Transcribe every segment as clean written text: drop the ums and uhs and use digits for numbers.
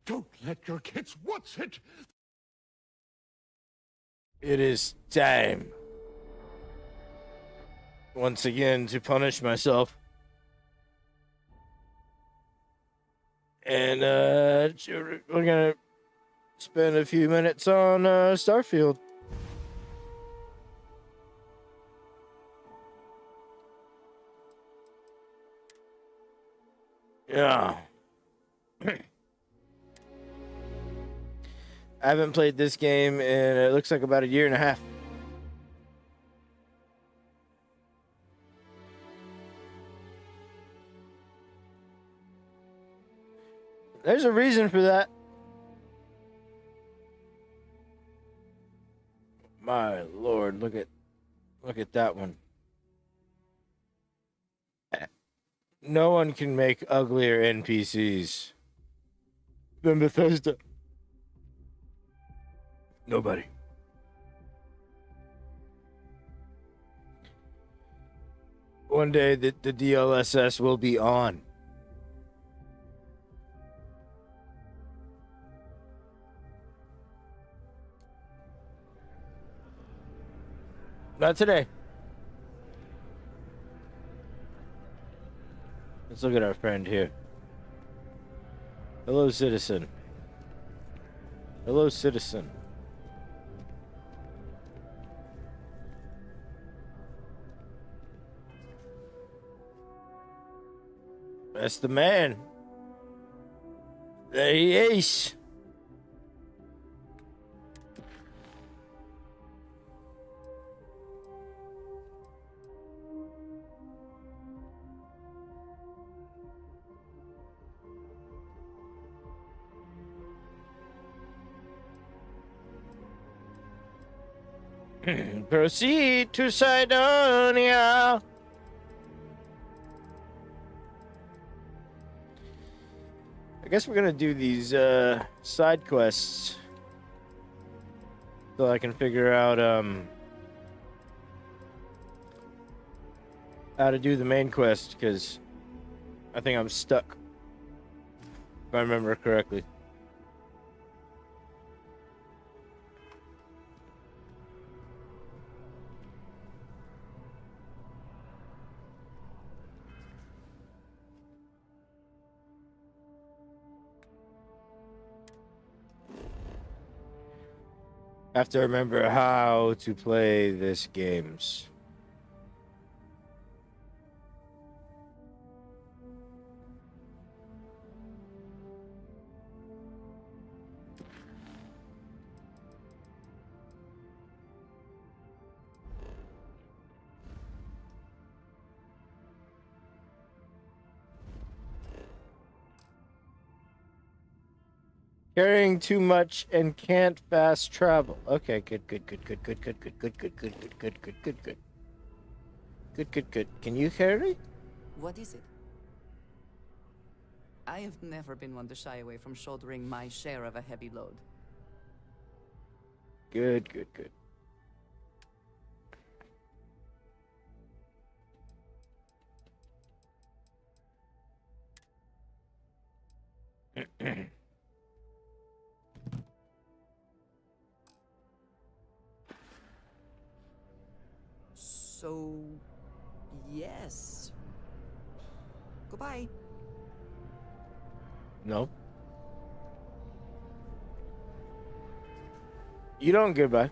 Don't let your kids. What's it? It is time once again to punish myself. And we're gonna spend a few minutes on Starfield. Yeah. I haven't played this game in it looks like about a year and a half. There's a reason for that. My lord, look at that one. No one can make uglier NPCs than Bethesda. Nobody. One day the DLSS will be on. Not today. Let's look at our friend here. Hello, citizen. Hello, citizen. That's the man. There he is. Proceed to Sidonia. I guess we're gonna do these side quests so I can figure out how to do the main quest, because I think I'm stuck, if I remember correctly. Have to remember how to play this games. Carrying too much and can't fast travel. Okay, good. Good. Can you carry? What is it? I have never been one to shy away from shouldering my share of a heavy load. Good. So, yes. Goodbye. No. You don't goodbye.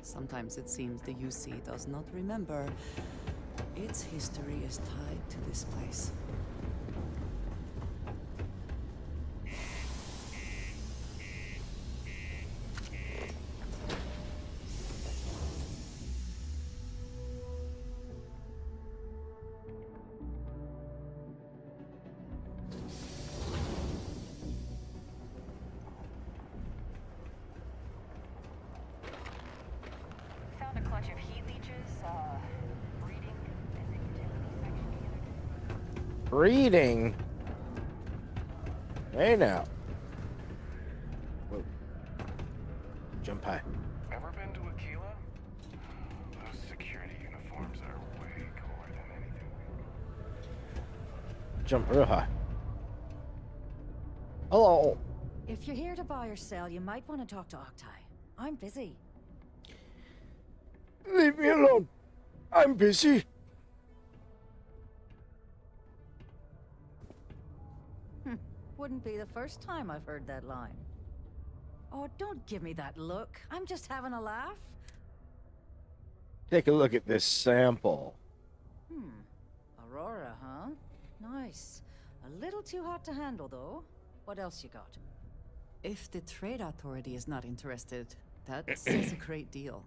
Sometimes it seems the UC does not remember. Its history is tied to this place. Found a clutch of heat leeches Reading. Hey now. Whoa. Jump high. Ever been to Aquila? Those security uniforms are way cooler than anything. Jump real high. Hello. If you're here to buy or sell, you might want to talk to Octai. I'm busy. Leave me alone. I'm busy. Wouldn't be the first time I've heard that line. Oh, don't give me that look. I'm just having a laugh. Take a look at this sample. Aurora, huh? Nice. A little too hot to handle, though. What else you got? If the trade authority is not interested, that's a great deal.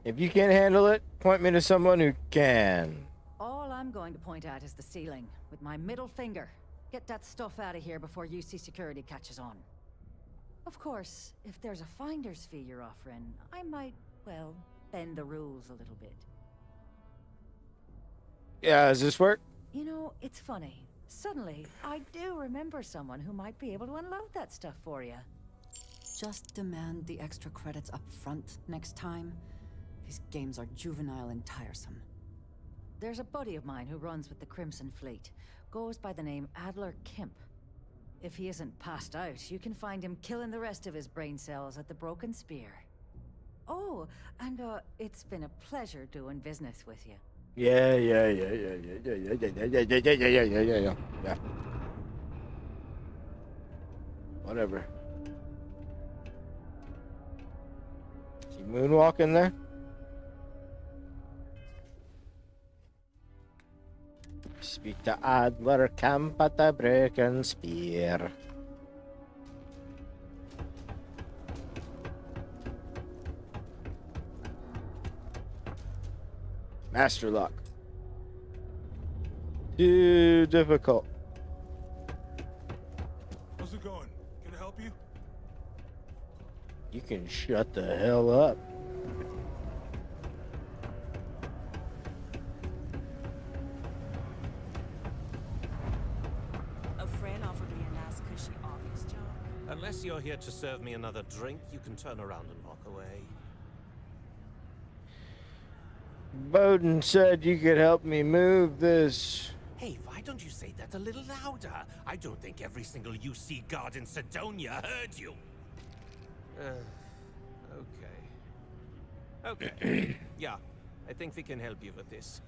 If you can't handle it, point me to someone who can. All I'm going to point at is the ceiling, with my middle finger. Get that stuff out of here before UC security catches on. Of course, if there's a finder's fee you're offering, I might, well, bend the rules a little bit. Yeah, does this work? You know, it's funny. Suddenly, I do remember someone who might be able to unload that stuff for you. Just demand the extra credits up front next time. These games are juvenile and tiresome. There's a buddy of mine who runs with the Crimson Fleet. Goes by the name Adler Kemp. If he isn't passed out, you can find him killing the rest of his brain cells at the Broken Spear. Oh, and it's been a pleasure doing business with you. Yeah. Whatever. See moonwalking there? Speak to Adler Camp at the Broken Spear. Master lock. Too difficult. How's it going? Can I help you? You can shut the hell up. A friend offered me a nice cushy office job. Unless you're here to serve me another drink, you can turn around and walk away. Bowden said you could help me move this. Hey, why don't you say that a little louder? I don't think every single UC guard in Sidonia heard you. Okay. Yeah, I think we can help you with this.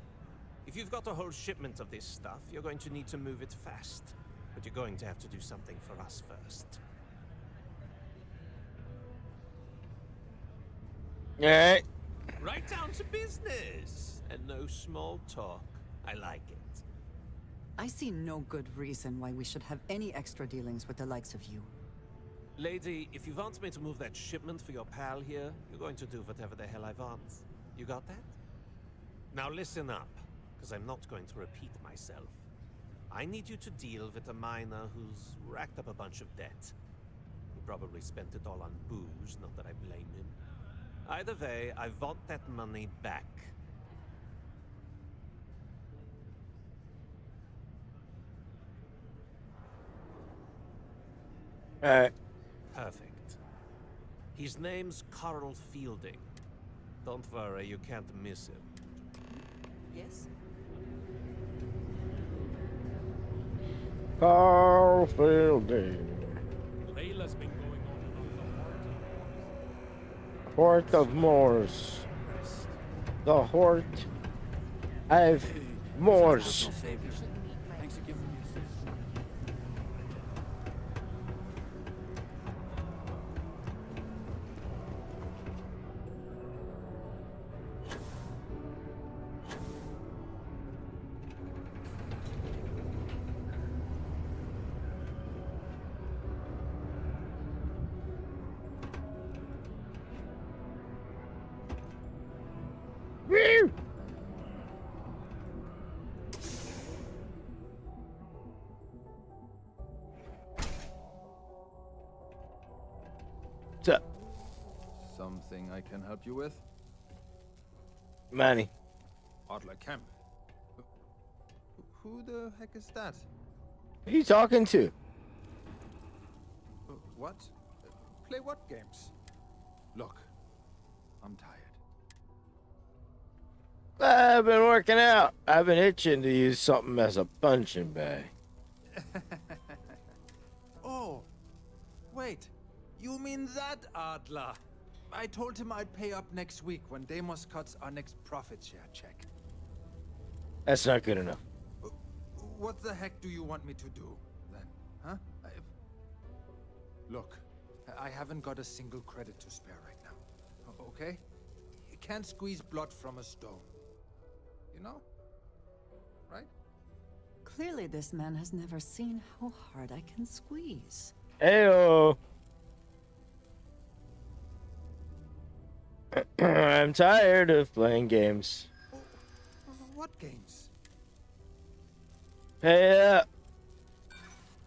If you've got a whole shipment of this stuff, you're going to need to move it fast. But you're going to have to do something for us first. Alright. Right down to business. And no small talk. I like it. I see no good reason why we should have any extra dealings with the likes of you. Lady, if you want me to move that shipment for your pal here, you're going to do whatever the hell I want. You got that? Now listen up, because I'm not going to repeat myself. I need you to deal with a miner who's racked up a bunch of debt. He probably spent it all on booze, not that I blame him. Either way, I want that money back. Alright. Perfect. His name's Carl Fielding. Don't worry, you can't miss him. Yes? Carl Fielding. Layla's been going on Hort of Moors. The Hort of Moors. Thanks again for the assist. Woo! What's up? Something I can help you with? Money. Adler Kemp. Who the heck is that? Who are you talking to? What? Play what games? Look, I'm tired. I've been working out. I've been itching to use something as a punching bag. Oh, wait. You mean that Adler? I told him I'd pay up next week when Deimos cuts our next profit share check. That's not good enough. What the heck do you want me to do, then? Huh? Look, I haven't got a single credit to spare right now. Okay? You can't squeeze blood from a stone. You know? Right? Clearly, this man has never seen how hard I can squeeze. Heyo. I'm tired of playing games. What games? Pay up.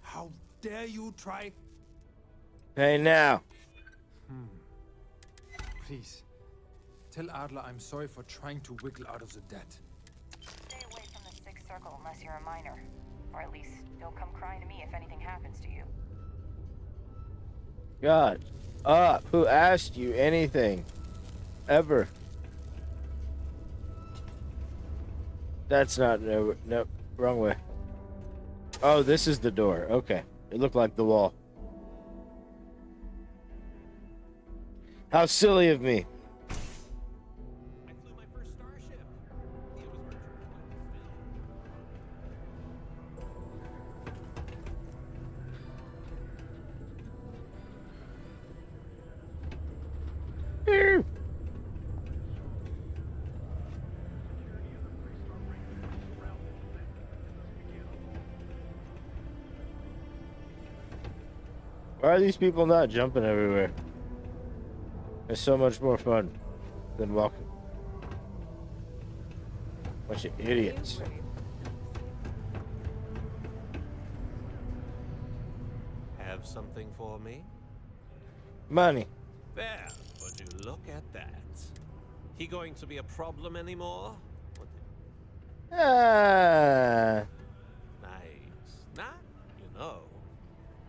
How dare you try? Pay now. Please, tell Adler I'm sorry for trying to wiggle out of the debt. Stay away from the Sixth Circle unless you're a minor. Or at least, don't come crying to me if anything happens to you. God. Up. Who asked you anything? Ever. That's not... No, wrong way. Oh, this is the door. Okay. It looked like the wall. How silly of me. I flew my first starship. It was Ew. Why are these people not jumping everywhere? It's so much more fun than walking. Bunch of idiots. Have something for me? Money. There, would you look at that? He going to be a problem anymore? What the- Ah. Nice. Nah, you know,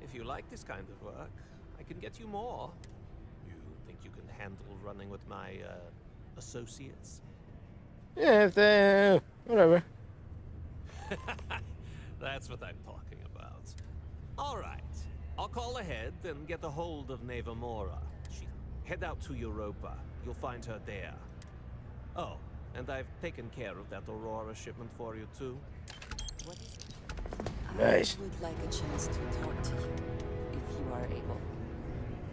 if you like this kind of work, I can get you more. You think you can handle running with my, associates? Yeah, if they... whatever. That's what I'm talking about. All right. I'll call ahead and get a hold of Neva Mora. Head out to Europa. You'll find her there. Oh, and I've taken care of that Aurora shipment for you, too. What is it? Nice. I would like a chance to talk to you, if you are able.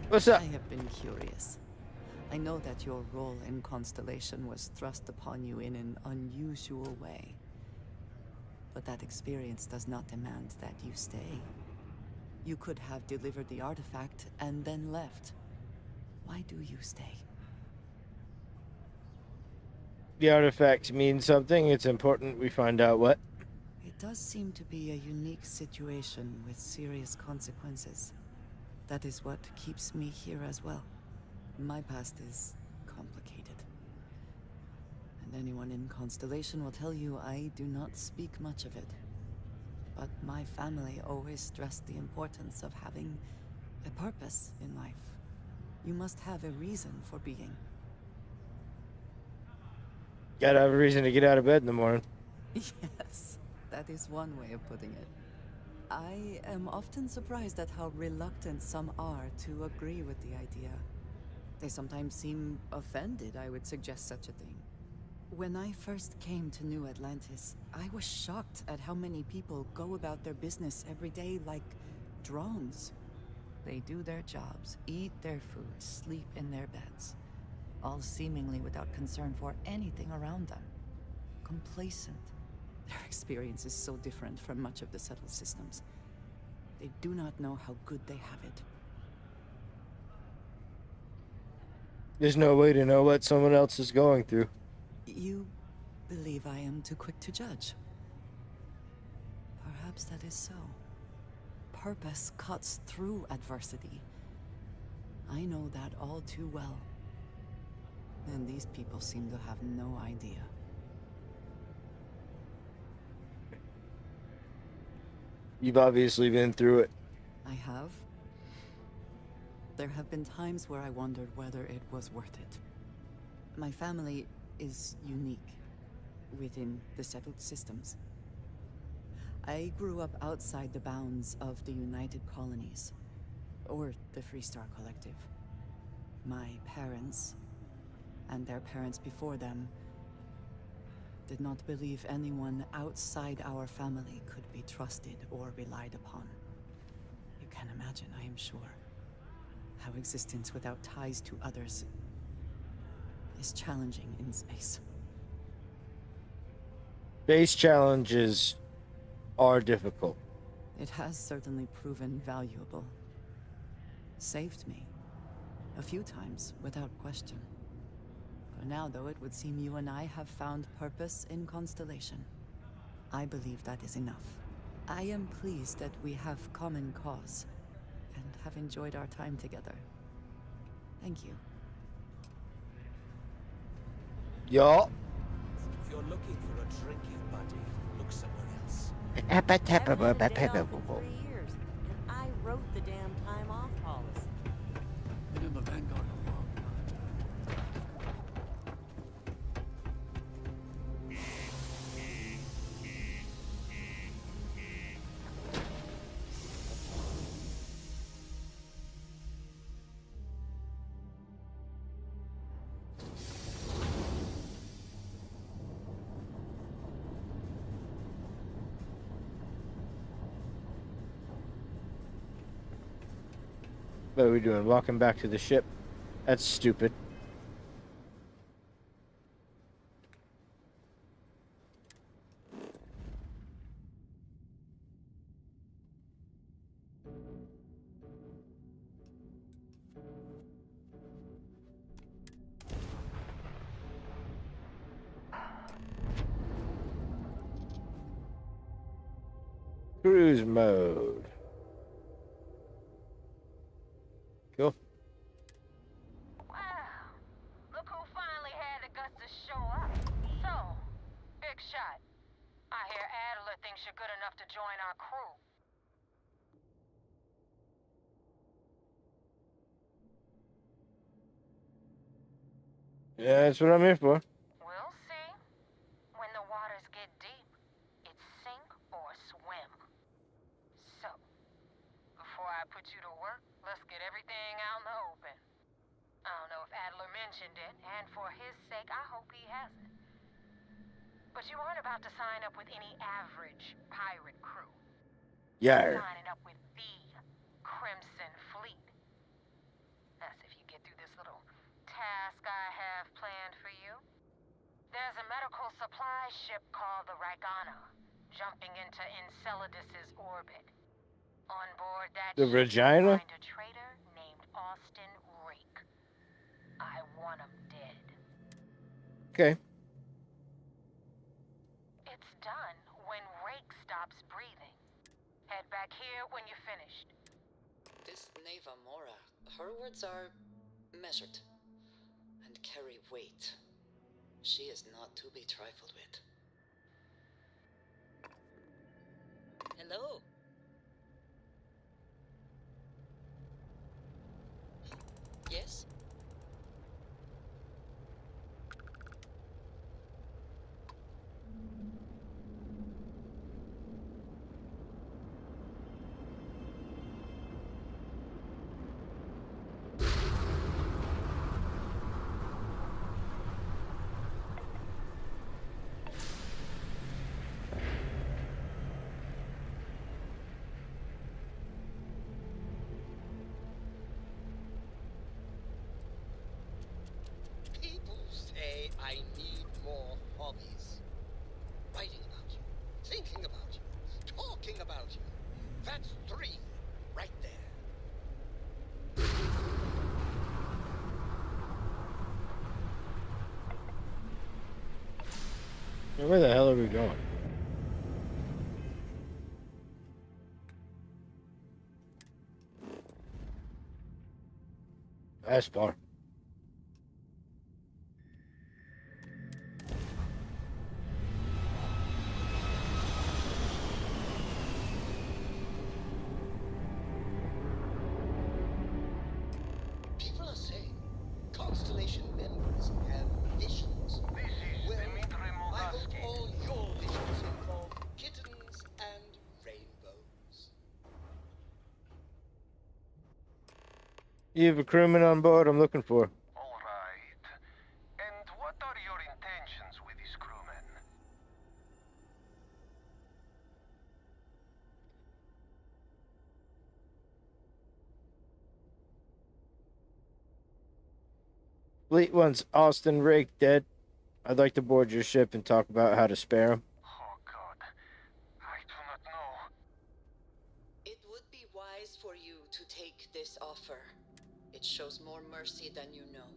What's up? I have been curious. I know that your role in Constellation was thrust upon you in an unusual way. But that experience does not demand that you stay. You could have delivered the artifact and then left. Why do you stay? The artifacts mean something. It's important we find out what. It does seem to be a unique situation with serious consequences. That is what keeps me here as well. My past is complicated. And anyone in Constellation will tell you I do not speak much of it. But my family always stressed the importance of having a purpose in life. You must have a reason for being. Gotta have a reason to get out of bed in the morning. Yes, that is one way of putting it. I am often surprised at how reluctant some are to agree with the idea. They sometimes seem offended I would suggest such a thing. When I first came to New Atlantis, I was shocked at how many people go about their business every day like drones. They do their jobs, eat their food, sleep in their beds, all seemingly without concern for anything around them. Complacent. Their experience is so different from much of the settled systems. They do not know how good they have it. There's no way to know what someone else is going through. You believe I am too quick to judge? Perhaps that is so. Purpose cuts through adversity. I know that all too well. And these people seem to have no idea. You've obviously been through it. I have. There have been times where I wondered whether it was worth it. My family is unique within the settled systems. I grew up outside the bounds of the United Colonies, or the Freestar Collective. My parents, and their parents before them, did not believe anyone outside our family could be trusted or relied upon. You can imagine, I am sure, how existence without ties to others is challenging in space. Base challenges are difficult. It has certainly proven valuable. Saved me. A few times, without question. For now, though, it would seem you and I have found purpose in Constellation. I believe that is enough. I am pleased that we have common cause, and have enjoyed our time together. Thank you. Yup. If you're looking for a drinking buddy, look somewhere else. I haven't had a day off in 3 years, and I wrote the damn time off policy. Been in the Vanguard a long time. What are we doing? Walking back to the ship? That's stupid. Cruise mode. Cool. Wow. Look who finally had the guts to show up. So, big shot. I hear Adler thinks you're good enough to join our crew. Yeah, that's what I'm here for. We'll see. When the waters get deep, it's sink or swim. So, before I put you to work, let's get everything out in the open. I don't know if Adler mentioned it, and for his sake, I hope he hasn't. But you aren't about to sign up with any average pirate crew. Yar. Signing up with the Crimson Fleet. That's if you get through this little task I have planned for you. There's a medical supply ship called the Ragana, jumping into Enceladus's orbit. On board that The ship, Regina? you'll find a traitor named Austin Rake. I want him dead. Okay. It's done when Rake stops breathing. Head back here when you're finished. This Neva Mora, her words are measured and carry weight. She is not to be trifled with. Hello. Yes? People say I need more hobbies. Writing about you, thinking about you, talking about you. That's 3 right there. Where the hell are we going? That's far. You have a crewman on board I'm looking for. All right. And what are your intentions with this crewman? Fleet wants Austin Rake dead. I'd like to board your ship and talk about how to spare him. Oh God, I do not know. It would be wise for you to take this offer. It shows more mercy than you know.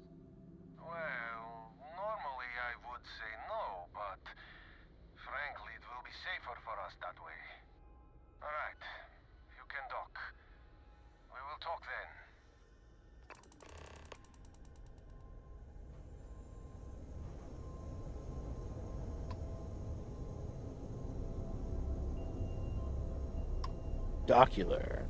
Well, normally I would say no, but frankly it will be safer for us that way. All right, you can dock. We will talk then. Docular.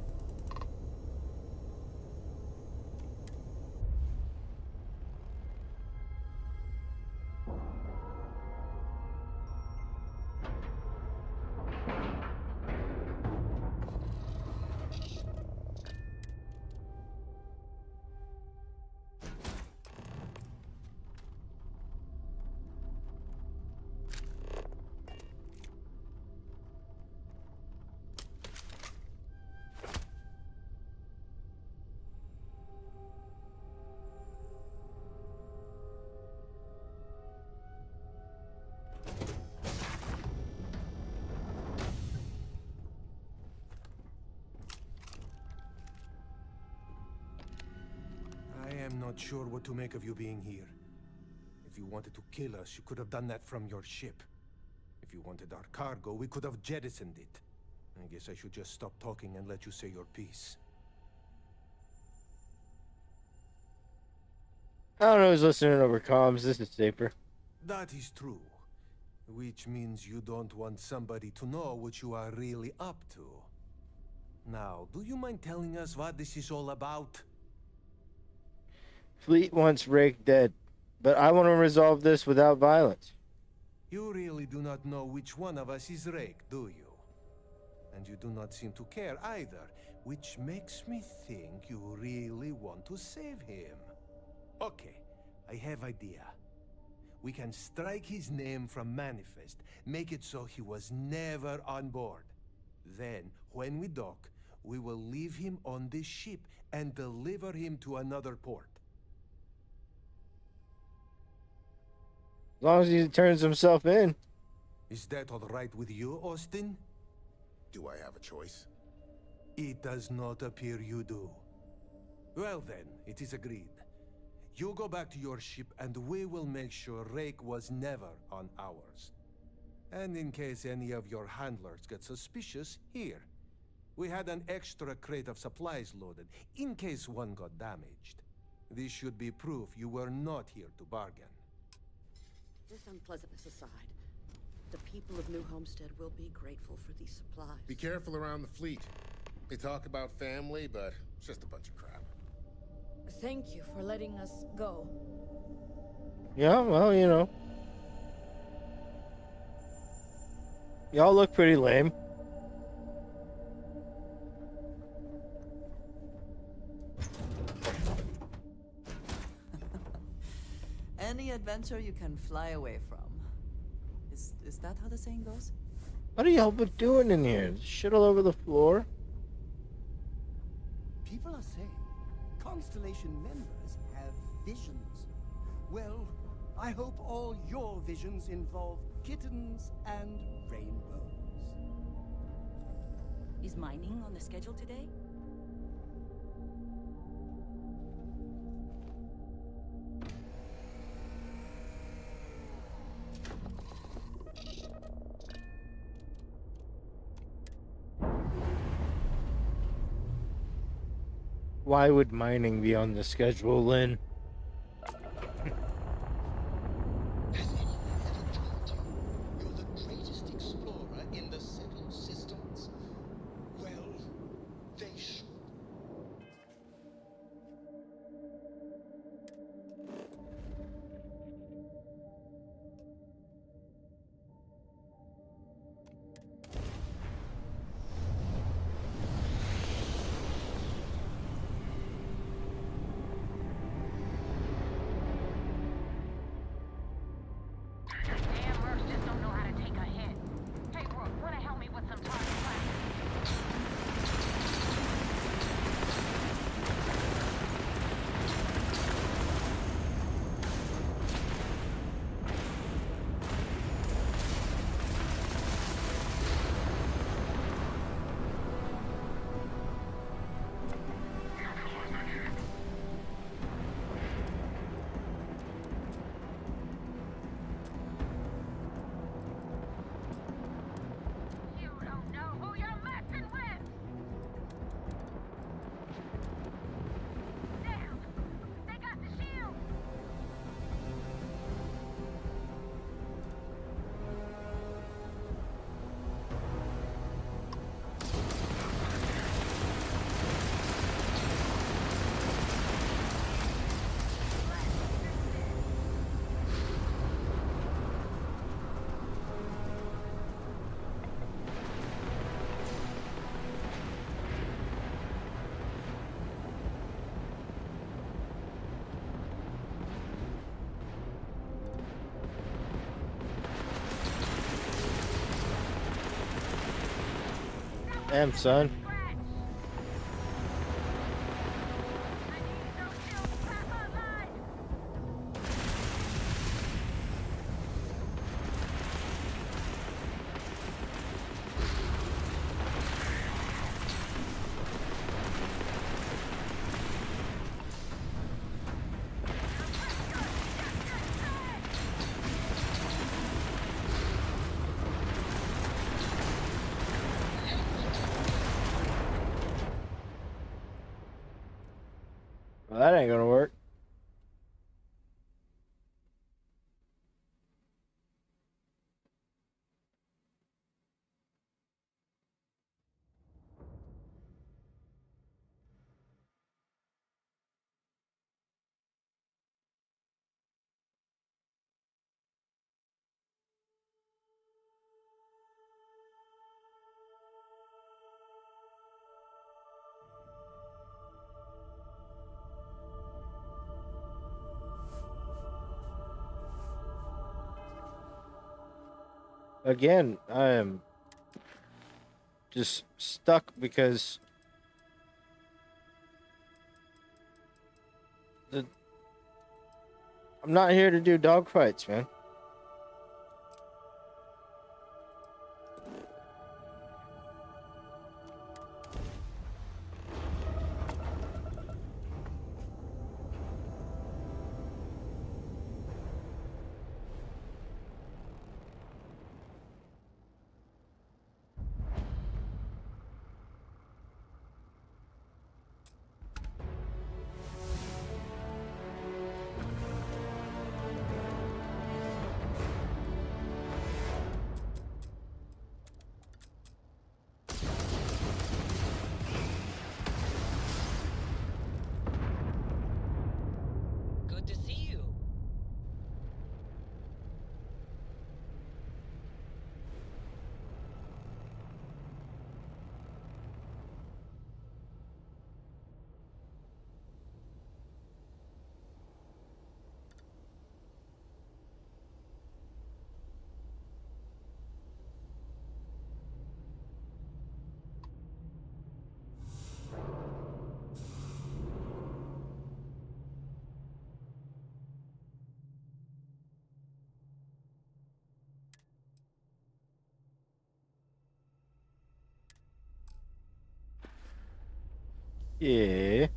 I am not sure what to make of you being here. If you wanted to kill us, you could have done that from your ship. If you wanted our cargo, we could have jettisoned it. I guess I should just stop talking and let you say your piece. I don't know who's listening over comms. This is safer. That is true. Which means you don't want somebody to know what you are really up to. Now, do you mind telling us what this is all about? Fleet wants Rake dead, but I want to resolve this without violence. You really do not know which one of us is Rake, do you? And you do not seem to care either, which makes me think you really want to save him. Okay, I have idea. We can strike his name from Manifest, make it so he was never on board. Then, when we dock, we will leave him on this ship and deliver him to another port. As long as he turns himself in. Is that all right with you, Austin? Do I have a choice? It does not appear you do. Well then, it is agreed. You go back to your ship and we will make sure Rake was never on ours. And in case any of your handlers get suspicious, here. We had an extra crate of supplies loaded, in case one got damaged. This should be proof you were not here to bargain. This unpleasantness aside, the people of New Homestead will be grateful for these supplies. Be careful around the fleet. They talk about family, but it's just a bunch of crap. Thank you for letting us go. Yeah, well, you know. Y'all look pretty lame. Any adventure you can fly away from. Is that how the saying goes? What are y'all doing in here? Shit all over the floor? People are saying Constellation members have visions. Well, I hope all your visions involve kittens and rainbows. Is mining on the schedule today? Why would mining be on the schedule, Lynn? Has anyone ever told you you're the greatest explorer in the settled systems? Well, they should. Damn, son. Well, that ain't gonna work. Again, I am just stuck because I'm not here to do dogfights, man. Good to see you. Yeah.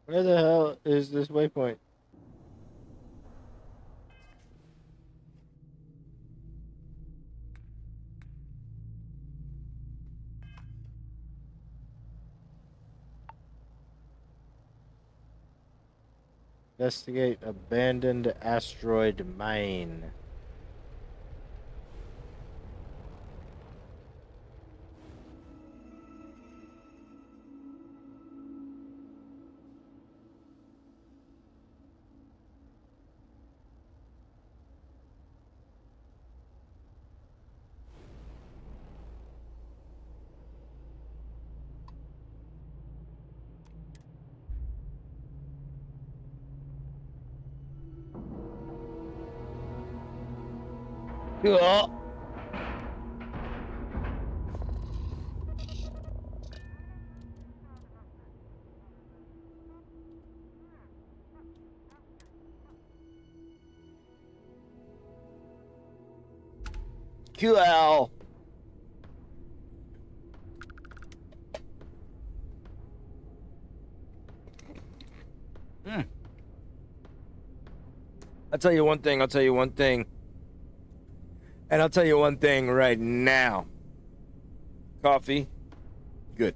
Where the hell is this waypoint? Investigate abandoned asteroid mine. Yeah. QL. I'll tell you one thing. I'll tell you one thing. And I'll tell you one thing right now. Coffee, good.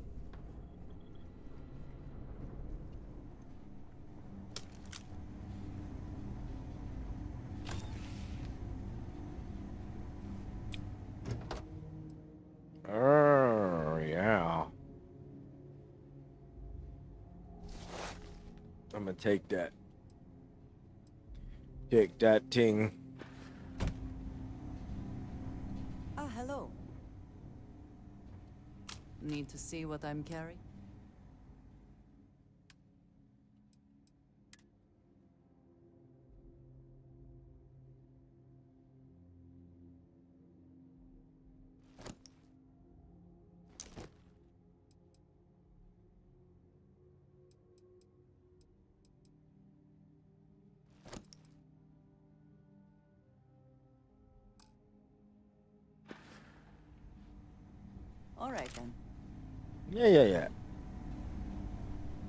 I'm gonna take that. Take that ting. Ah, hello. Need to see what I'm carrying? All right then. Yeah.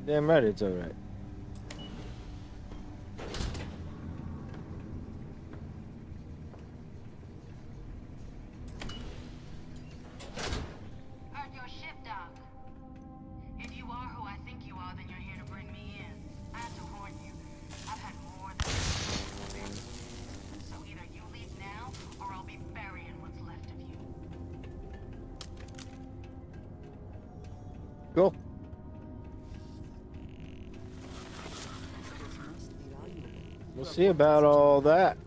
Damn right it's alright. Heard your ship, Doc. If you are who I think you are, then you're here to bring me in. I have to warn you, I've had more than enough. So either you leave now, or I'll be burying what's left of you. Cool. We'll see about all that.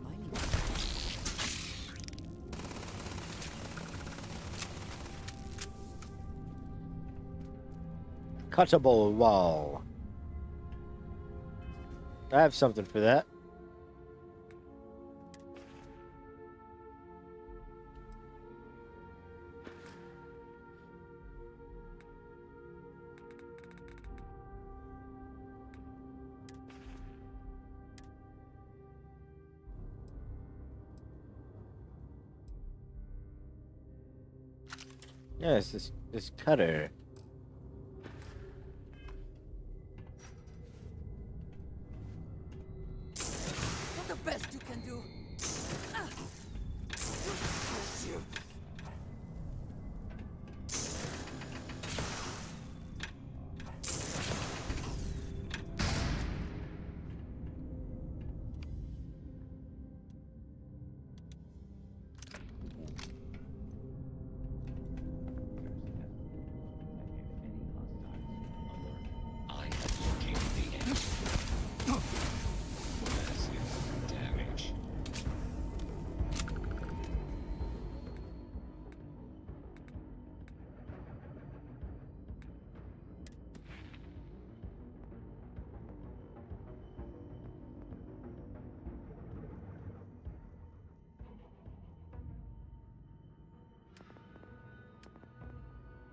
Cuttable wall. I have something for that. Yes, this cutter. Not the best you can do. Ah. Bless you. I have located the enemy. Massive damage.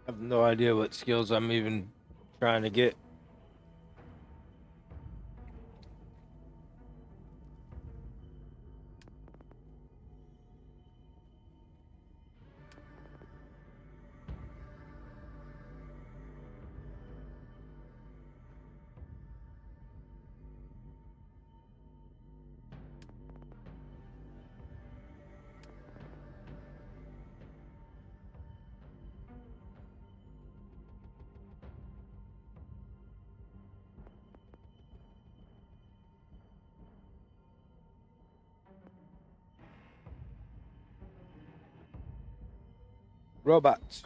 I have no idea what skills I'm even trying to get. Robots.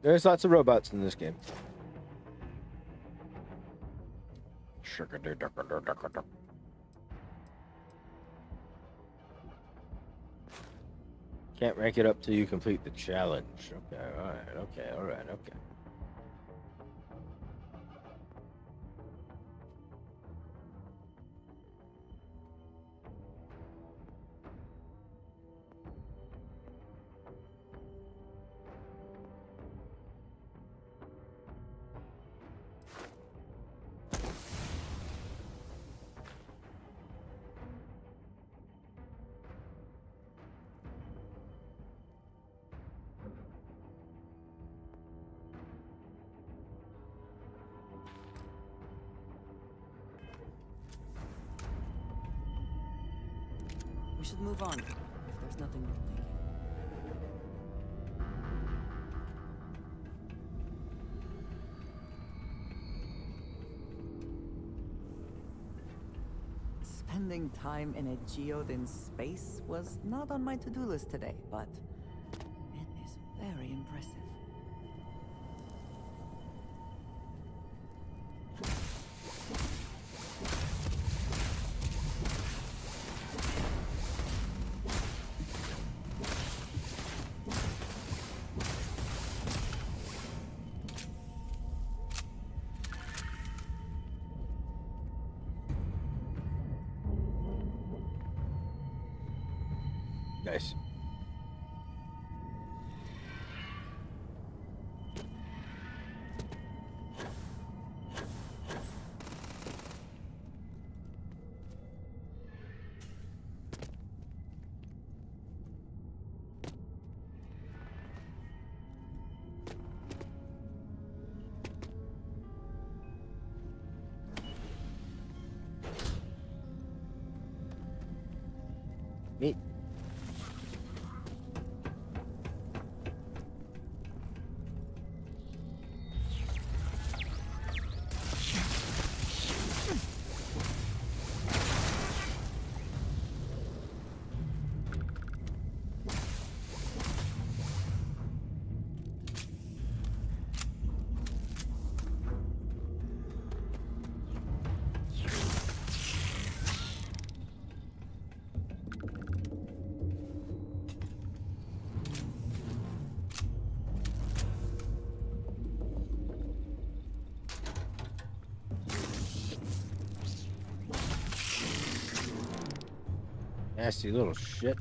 There's lots of robots in this game. Can't rank it up till you complete the challenge. Okay, alright. We should move on, if there's nothing worth taking. Spending time in a geode in space was not on my to-do list today, but it is very impressive. Nice. Neat. Nasty little shit.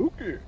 Okay.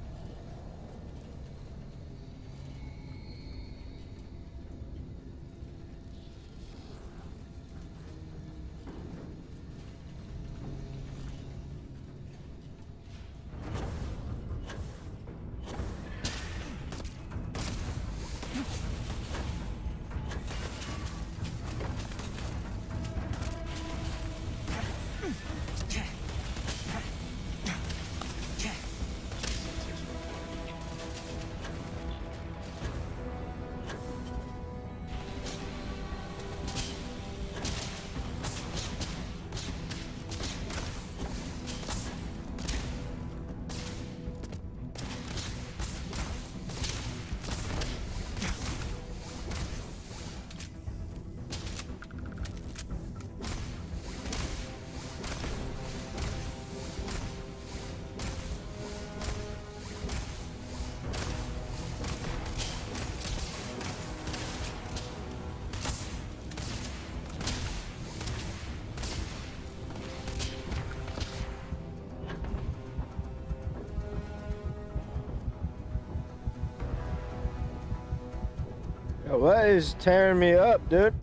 Yo, what is tearing me up, dude?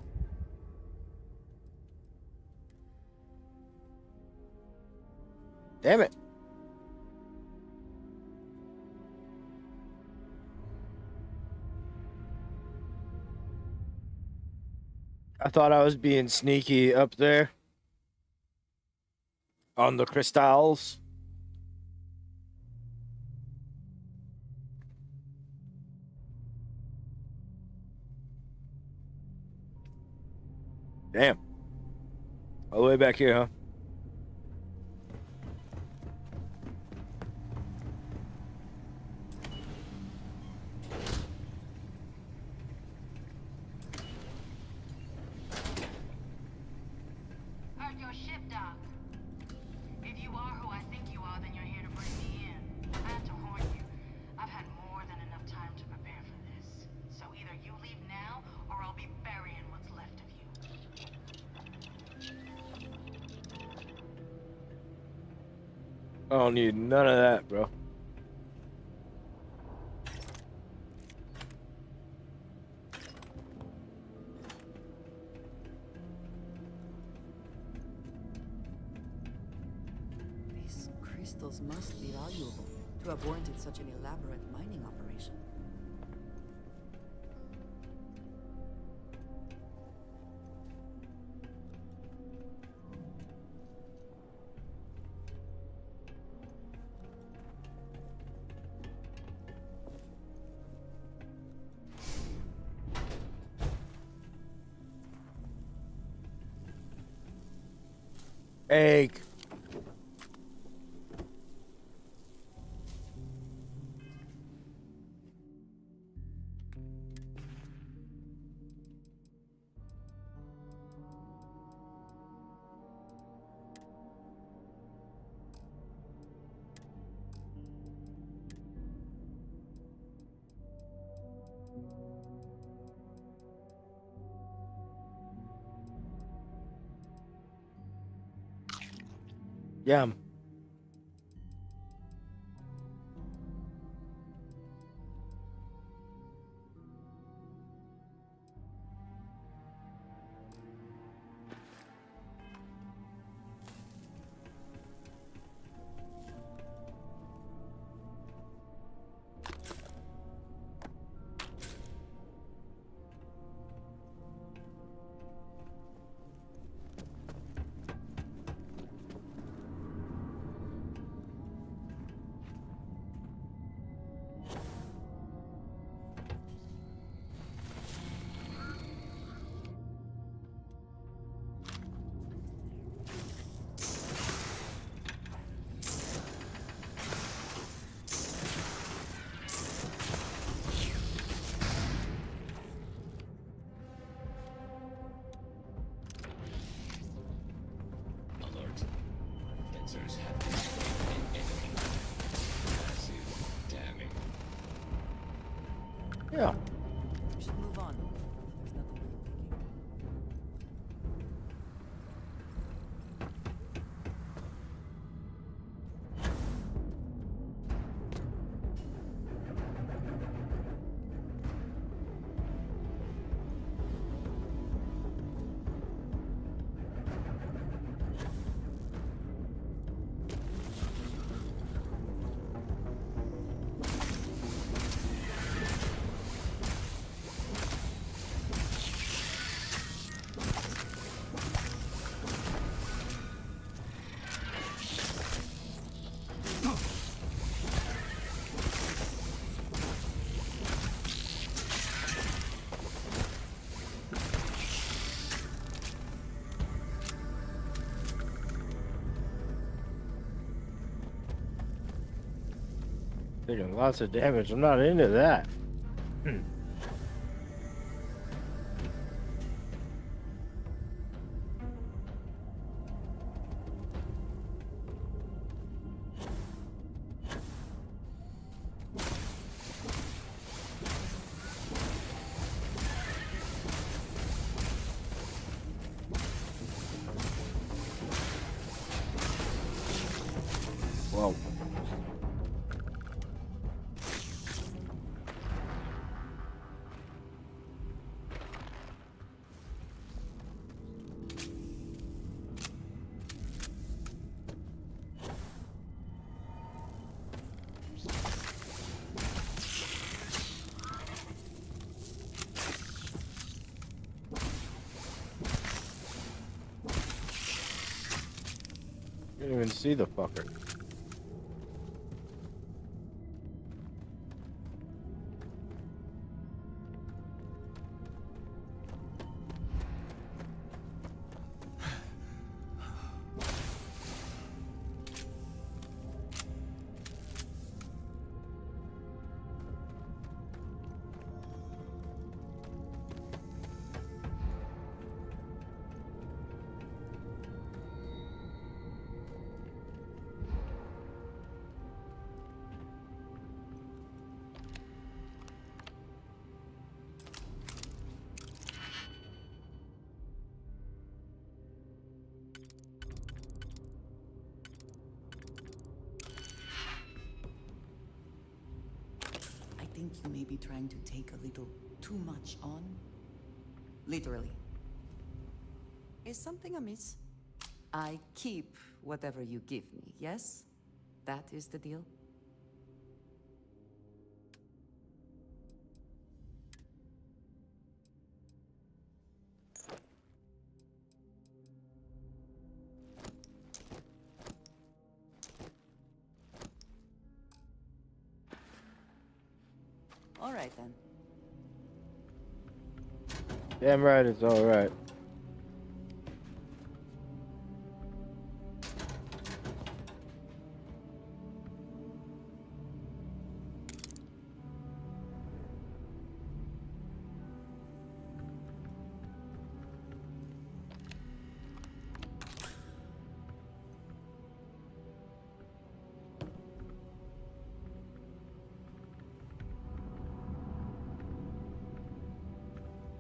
Damn it. I thought I was being sneaky up there on the crystals. Damn. All the way back here, huh? Heard your ship docked. If you are who I think you are, then you're here to bring me in. I have to warn you, I've had more than enough time to prepare for this. So either you leave now, or I'll be burying what's left of you. I don't need none of that, bro. These crystals must be valuable to have warranted such an elaborate mining operation. Egg. Yum. Alert. Sensors have displayed an enemy. Massive damage. Yeah. We should move on. There's nothing worth taking. Taking lots of damage. I'm not into that. Whoa. Can't even see the fucker. think you may be trying to take a little too much on. Literally. Is something amiss? I keep whatever you give me, yes? That is the deal? All right, then. Damn right it's all right.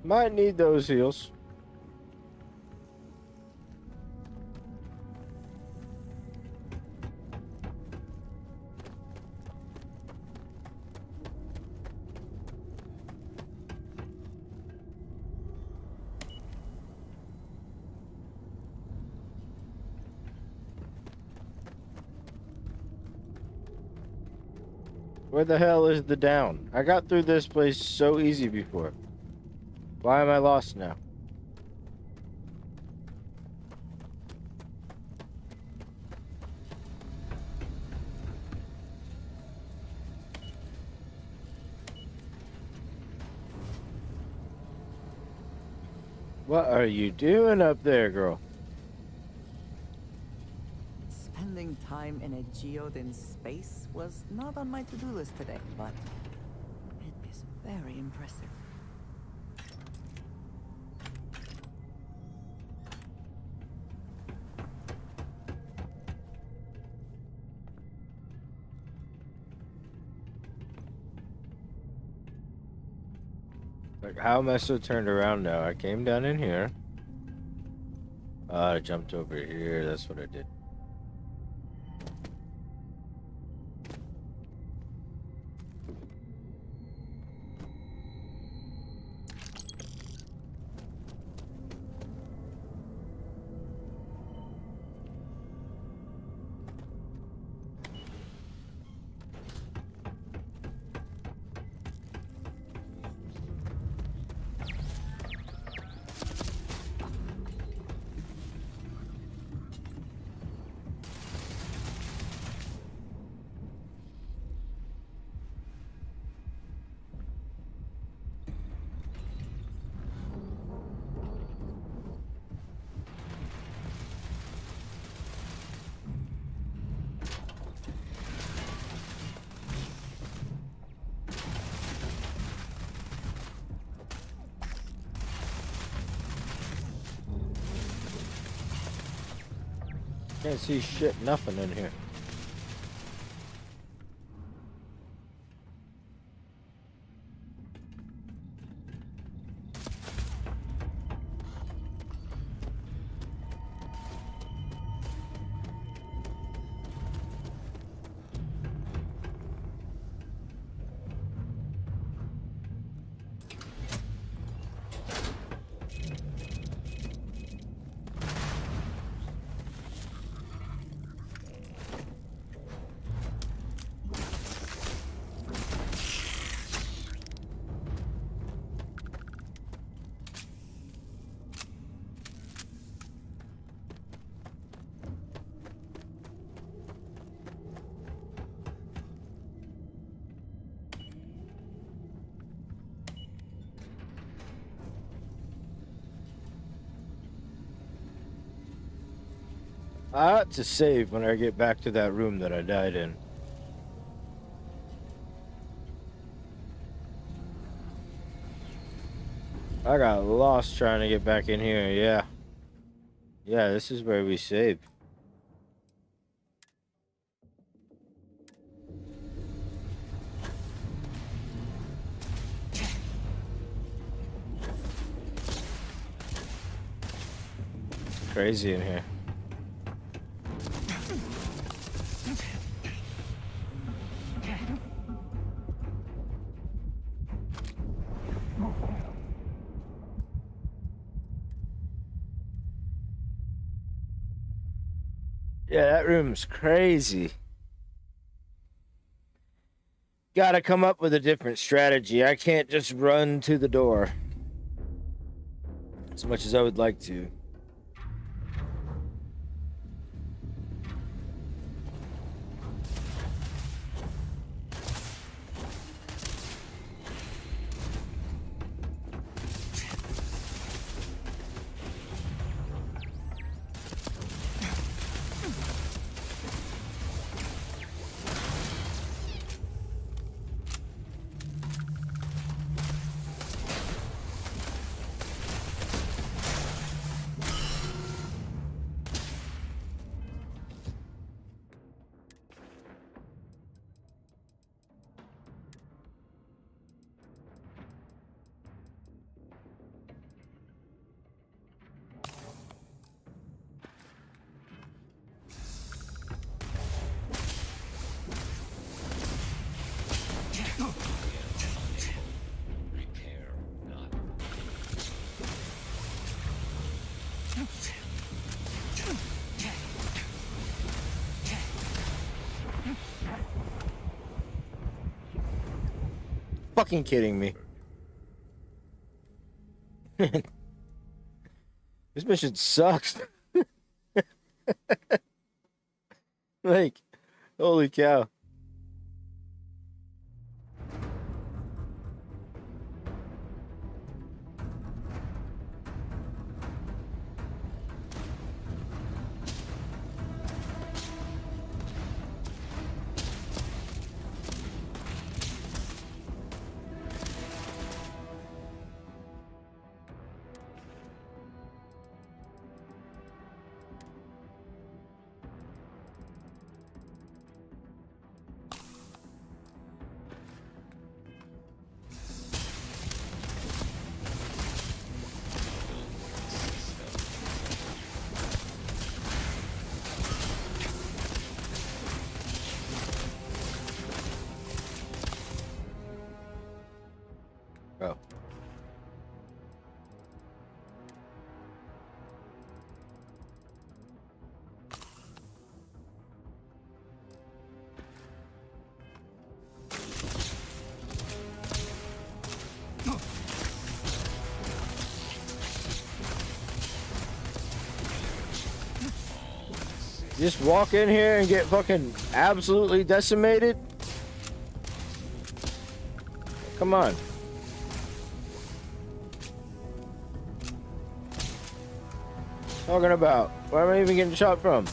Might need those heals. Where the hell is the down? I got through this place so easy before. Why am I lost now? What are you doing up there, girl? Spending time in a geode in space was not on my to-do list today, but it is very impressive. Like, how am I so turned around now? I came down in here. I jumped over here. That's what I did. Can't see shit, nothing in here. I ought to save when I get back to that room that I died in. I got lost trying to get back in here, yeah. Yeah, this is where we save. Crazy in here. Yeah, that room's crazy. Gotta come up with a different strategy. I can't just run to the door. As much as I would like to. Repair, not. Fucking kidding me. This mission sucks. Like, holy cow. Oh. Just walk in here and get fucking absolutely decimated? Come on. Talking about? Where am I even getting shot from?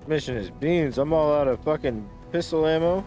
Mission is beans. I'm all out of fucking pistol ammo.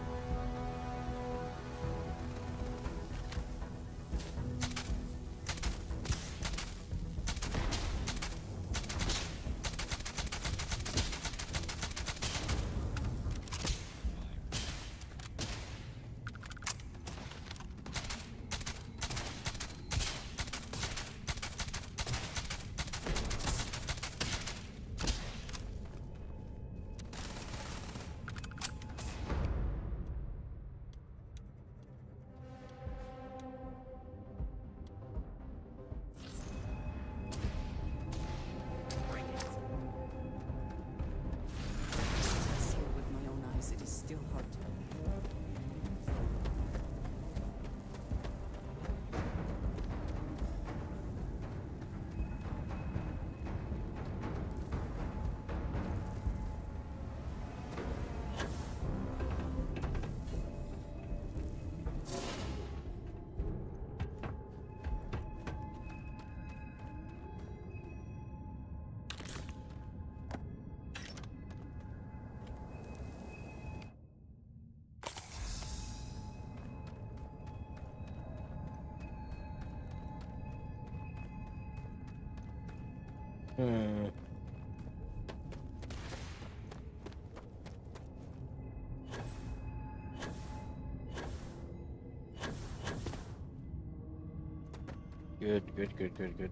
Hmm. Good, good, good, good, good.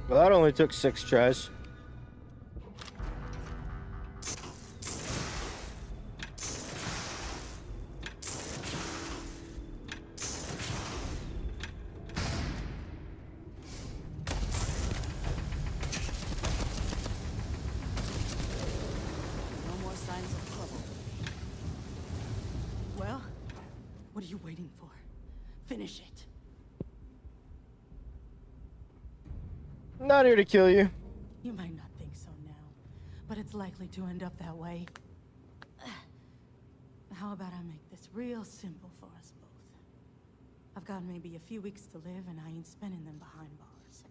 Well, that only took 6 tries. No more signs of trouble. Well, what are you waiting for? Finish it. I'm not here to kill you. You might not think so now, but it's likely to end up that way. How about I make this real simple for us both? I've got maybe a few weeks to live, and I ain't spending them behind bars.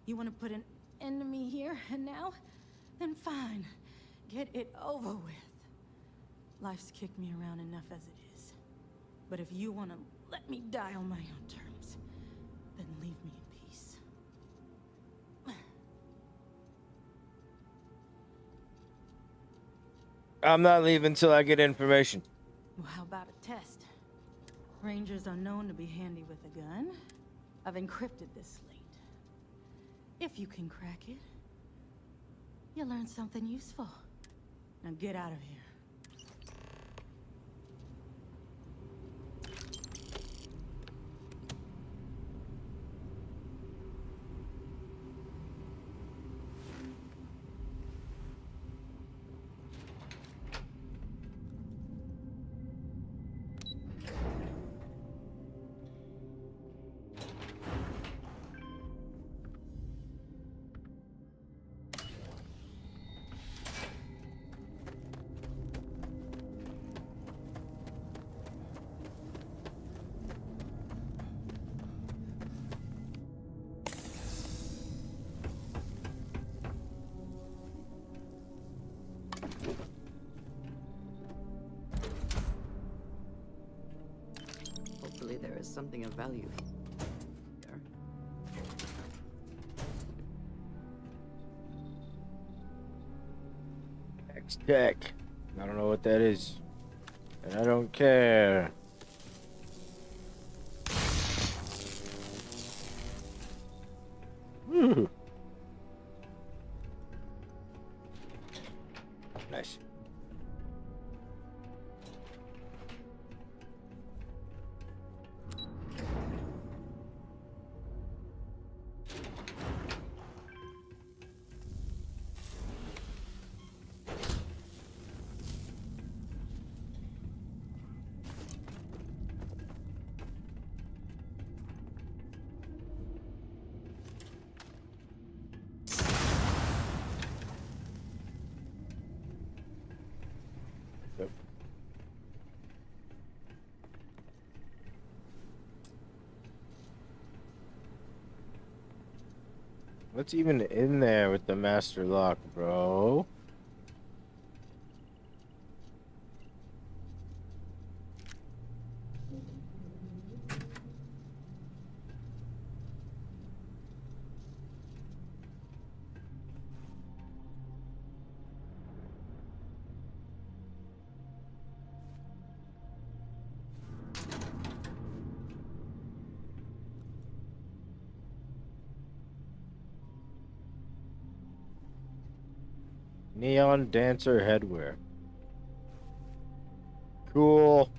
You want to put an end to me here and now? Then fine. Get it over with. Life's kicked me around enough as it is. But if you want to let me die on my own terms, then leave me in peace. I'm not leaving until I get information. Well, how about a test? Rangers are known to be handy with a gun. I've encrypted this slate. If you can crack it, you'll learn something useful. Now get out of here. Hopefully there is something of value here. X-Tech. I don't know what that is. And I don't care. Woo. Nice. Yep. What's even in there with the master lock, bro? Neon Dancer headwear. Cool.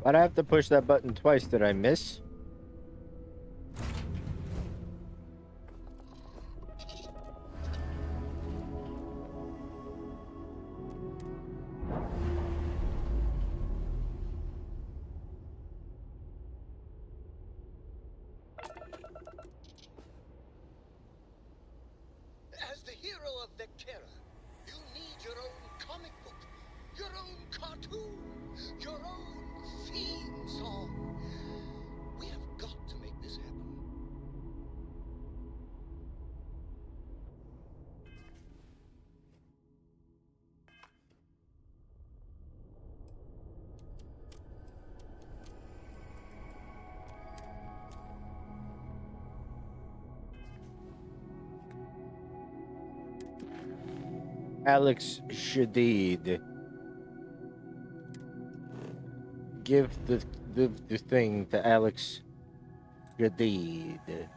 Why'd I have to push that button twice? Did I miss? As the hero of Vectera, you need your own comic book, your own cartoon, your own theme song. We have got to make this happen. Alex Shadid. Give the thing to Alex Shadid.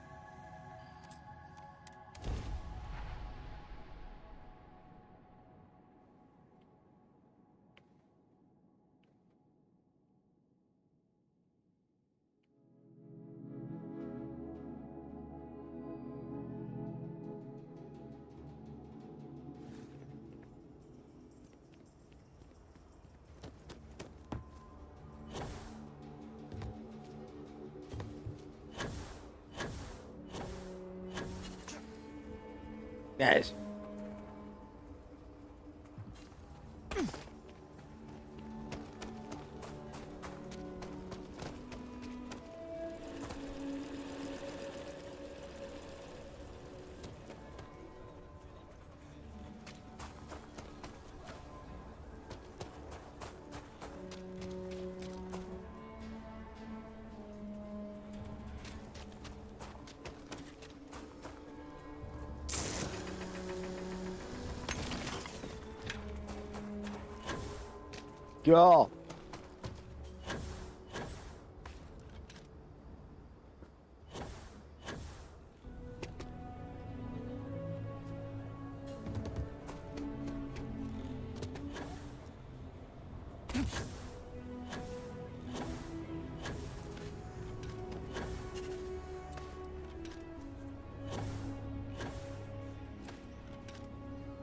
Guys. Go.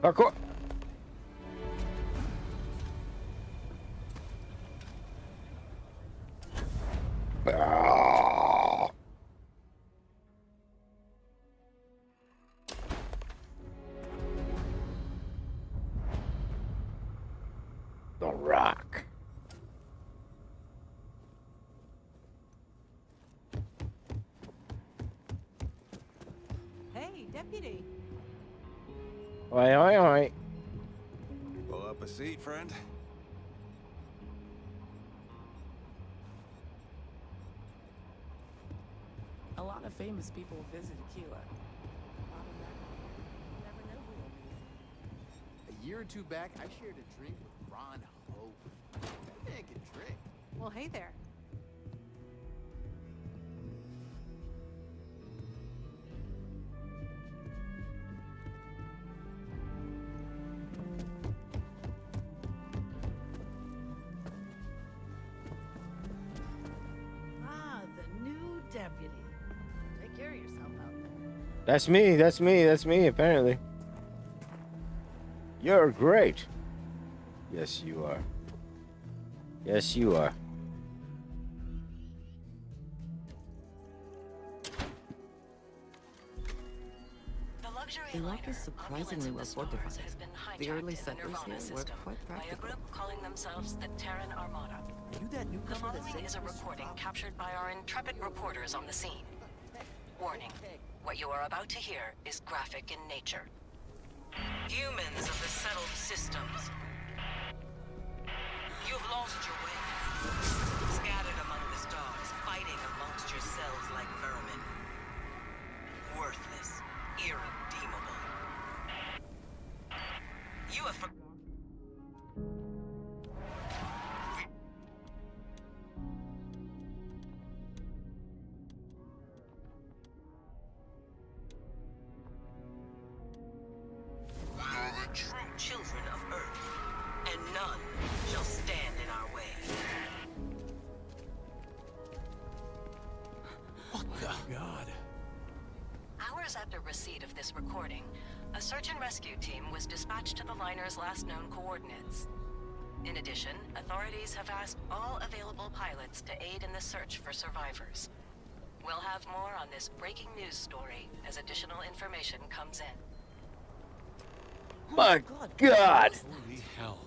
Parkour. The Rock. Hey, deputy. Oi, oi, oi. Pull up a seat, friend. A lot of famous people visit Aquila. A lot of them. You never know who will meet. A year or two back, I shared a drink with Ron Hope. That man can drink. Well, hey there. Ah, the new deputy. Take care of yourself out there. That's me, that's me, that's me, apparently. You're great. Yes, you are. Yes, you are. The lock is surprisingly well fortified. The early settlers here were quite practical. By a group calling themselves the Terran Armada. Are you that The newcomer that following saved is a us? recording captured by our intrepid reporters on the scene. Warning, what you are about to hear is graphic in nature. Humans of the settled systems. You've lost your way. Scattered among the stars, fighting amongst yourselves like vermin. Worthless, irredeemable. You have forgotten. We are the true children of Earth, and none shall stand in our way. Hours after receipt of this recording, a search and rescue team was dispatched to the liner's last known coordinates. In addition, authorities have asked all available pilots to aid in the search for survivors. We'll have more on this breaking news story as additional information comes in. My God! Holy hell.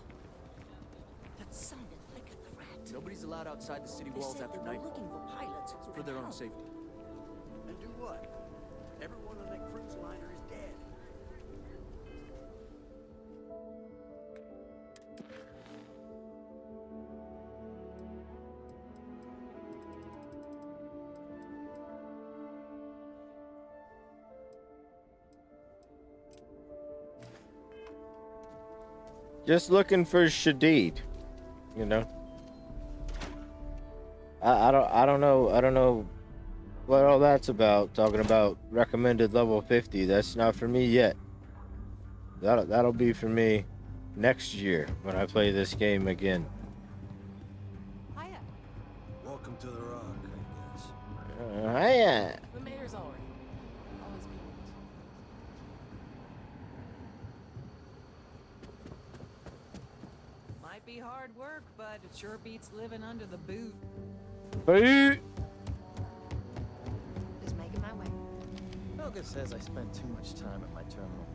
That sounded like a threat. Nobody's allowed outside the city They walls said after they were nightfall. looking for pilots who For could their own help. safety. And do what? Everyone on that cruise liner is dead. Just looking for Shadid, you know. I don't know what all that's about. Talking about recommended level 50. That's not for me yet. That'll be for me next year when I play this game again. Hiya. Welcome to the Rock, I guess. Hiya. The mayor's already. Always be with Might be hard work, but it sure beats living under the boot. Boot. Just making my way. Helga says I spend too much time at my terminal.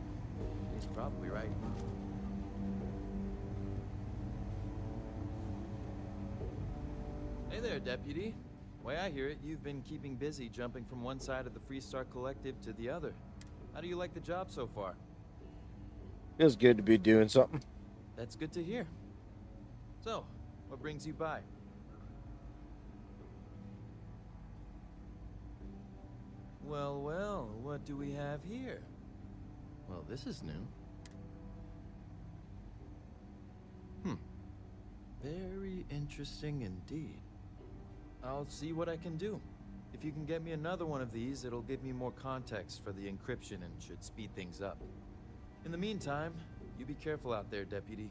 He's probably right. Hey there, Deputy. Way I hear it, you've been keeping busy jumping from one side of the Freestar Collective to the other. How do you like the job so far? Feels good to be doing something. That's good to hear. So, what brings you by? Well, well, what do we have here? Well, this is new. Very interesting indeed. I'll see what I can do. If you can get me another one of these, it'll give me more context for the encryption and should speed things up. In the meantime, you be careful out there, Deputy.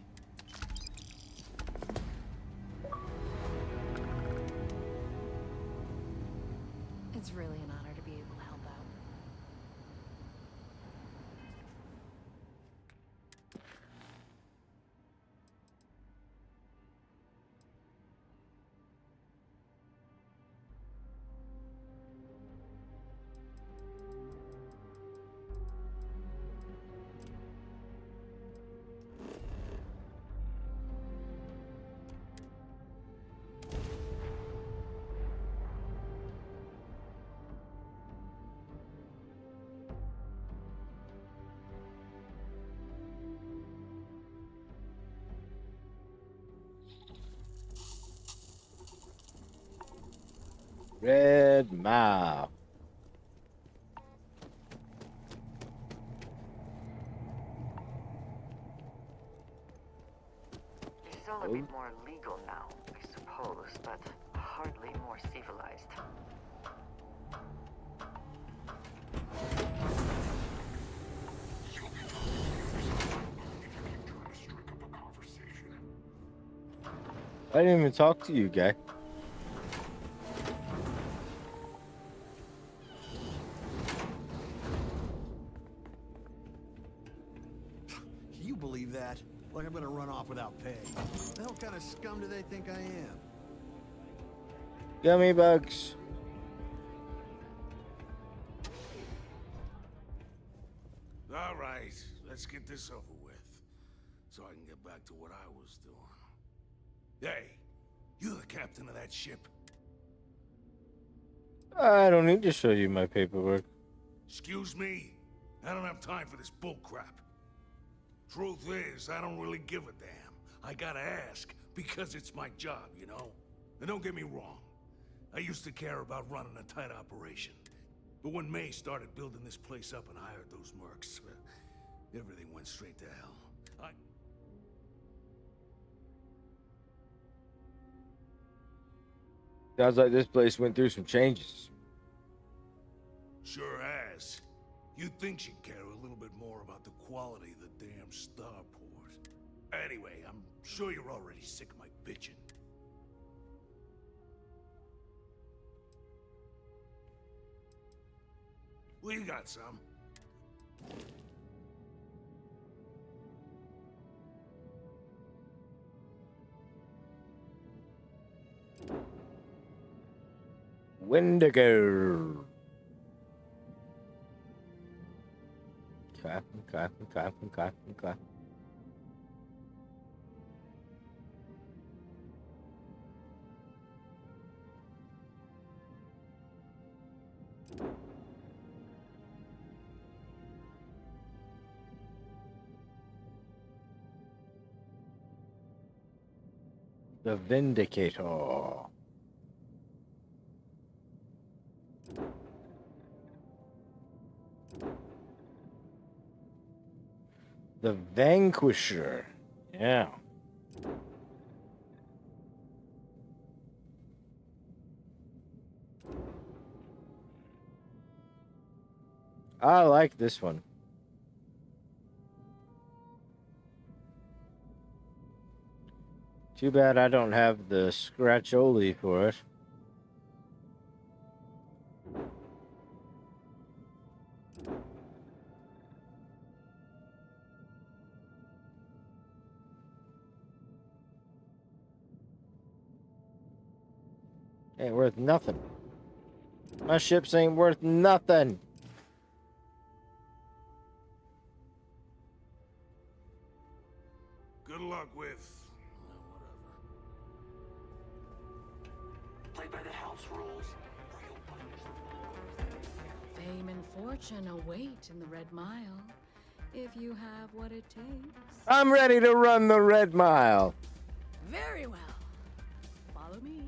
It's really an honor to be able to help out. Red Mile. It's all a bit more legal now, I suppose, but hardly more civilized. I didn't even talk to you, guy. Can you believe that? Like I'm gonna run off without pay. The hell kind of scum do they think I am? Gummy bugs. All right, let's get this over with, so I can get back to what I was doing. Hey, you the captain of that ship? I don't need to show you my paperwork. Excuse me? I don't have time for this bullcrap. Truth is, I don't really give a damn. I gotta ask, because it's my job, you know? And don't get me wrong, I used to care about running a tight operation. But when May started building this place up and hired those mercs, everything went straight to hell. Sounds like this place went through some changes. Sure has. You'd think she'd care a little bit more about the quality of the damn starport. Anyway, I'm sure you're already sick of my bitching. We got some. Wendigo. Okay. The Vindicator. The Vanquisher. Yeah. I like this one. Too bad I don't have the scratcholi for it. Ain't worth nothing. My ships ain't worth nothing. Good luck with... Play by the house rules, or you'll punish. Fame and fortune await in the Red Mile, if you have what it takes. I'm ready to run the Red Mile. Very well. Follow me.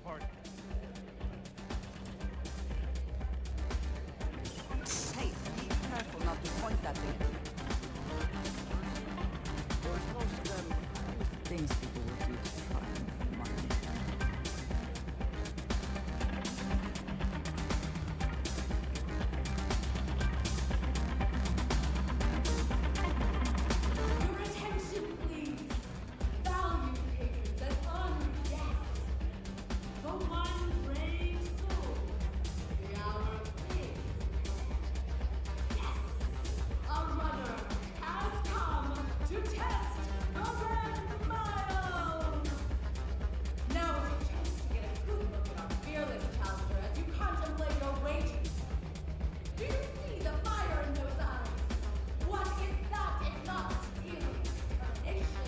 Pardon. Hey, be careful not to point that way. Most of them things people would do to try and money. Your attention, please. Valued patrons and honored guests. For one brave soul, the hour of fate. Yes, a runner has come to test the Red Mile. Now is your chance to get a good look at our fearless challenger as you contemplate your wages. Do you see the fire in those eyes? What is that if not stealing a nation?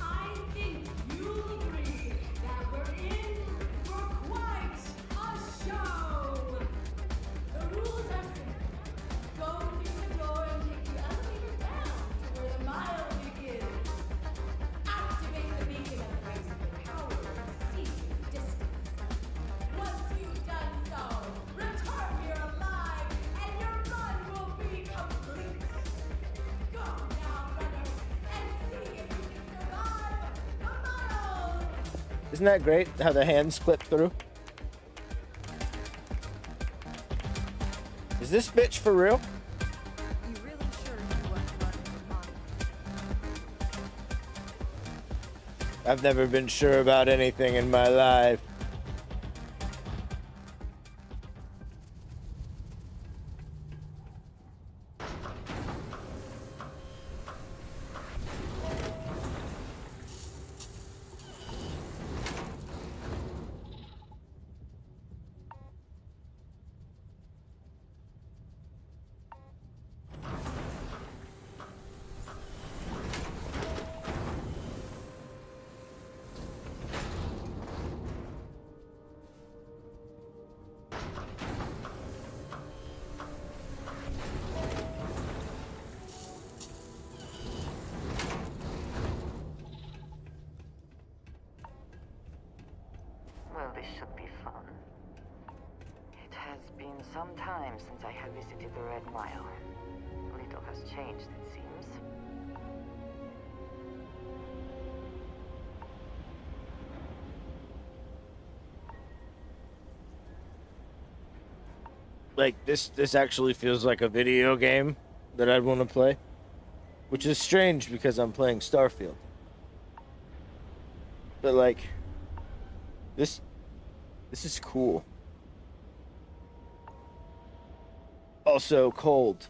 I think you'll agree that we're in for quite a show. The rules are simple. Go through the door and take the elevator down to where the mile begins. Activate the beacon and raise your power and see the distance. Once you've done so, return here alive, and your run will be complete. Go now, runner, and see if you can survive the mile. Isn't that great how the hands clip through? Is this bitch for real? You really sure you want to run the mile? I've never been sure about anything in my life. Well, this should be fun. It has been some time since I have visited the Red Mile. Little has changed, it seems. Like this actually feels like a video game that I'd want to play, which is strange because I'm playing Starfield. But like this is cool. also cold.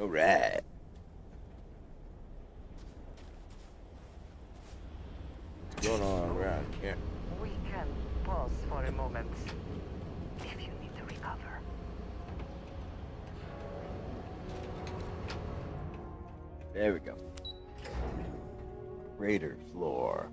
All right. What's going on around here? We can pause for a moment if you need to recover. There we go. Raider floor.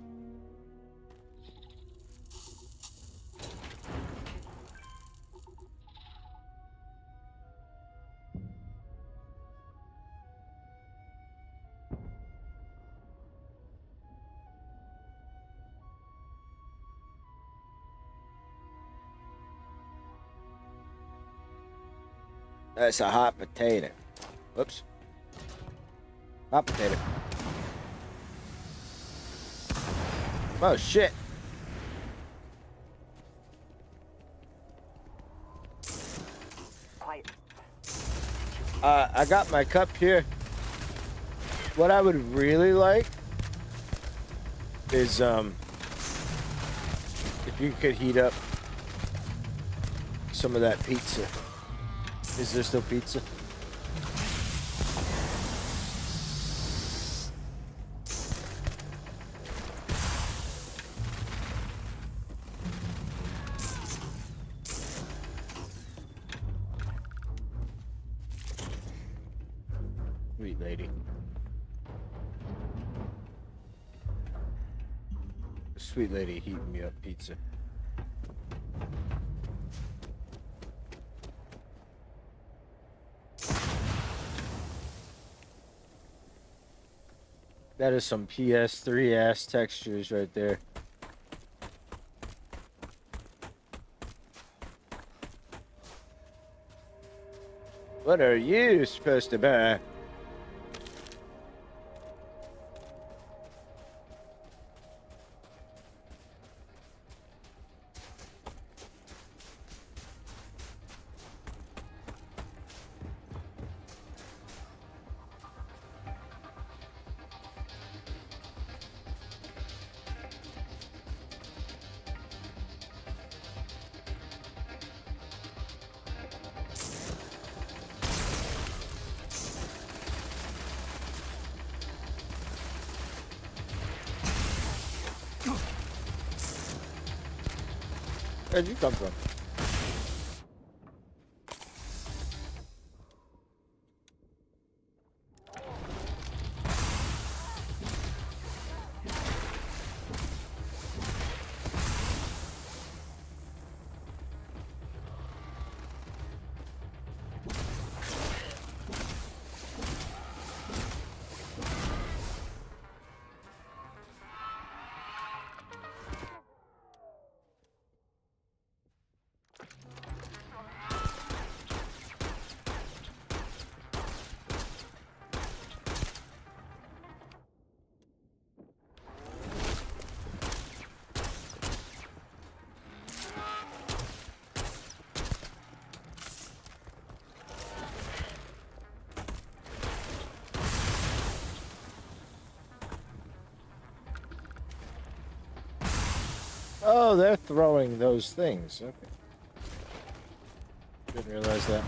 That's a hot potato. Whoops. Hot potato. Oh, shit. Quiet. I got my cup here. What I would really like is, if you could heat up some of that pizza. Is there still pizza? Sweet lady. Sweet lady heating me up pizza. That is some PS3 ass textures right there. What are you supposed to buy? Where'd you come from? Oh, they're throwing those things. Okay. Didn't realize that.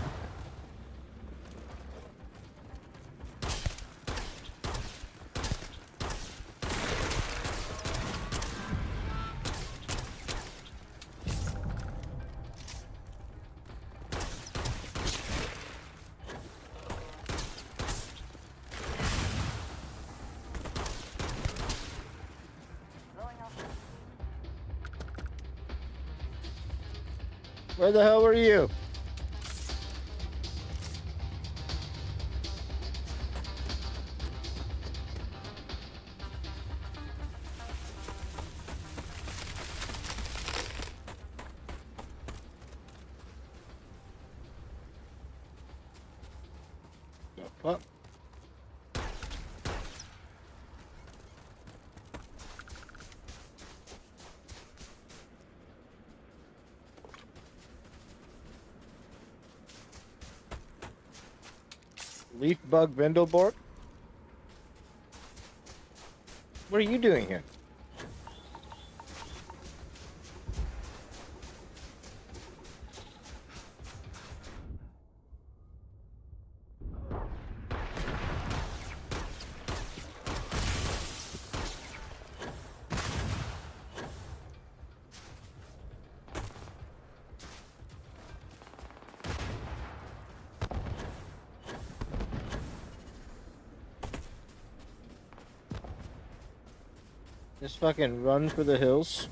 Where the hell were you? The fuck? Leaf bug Vendelborg? What are you doing here? Just fucking run for the hills.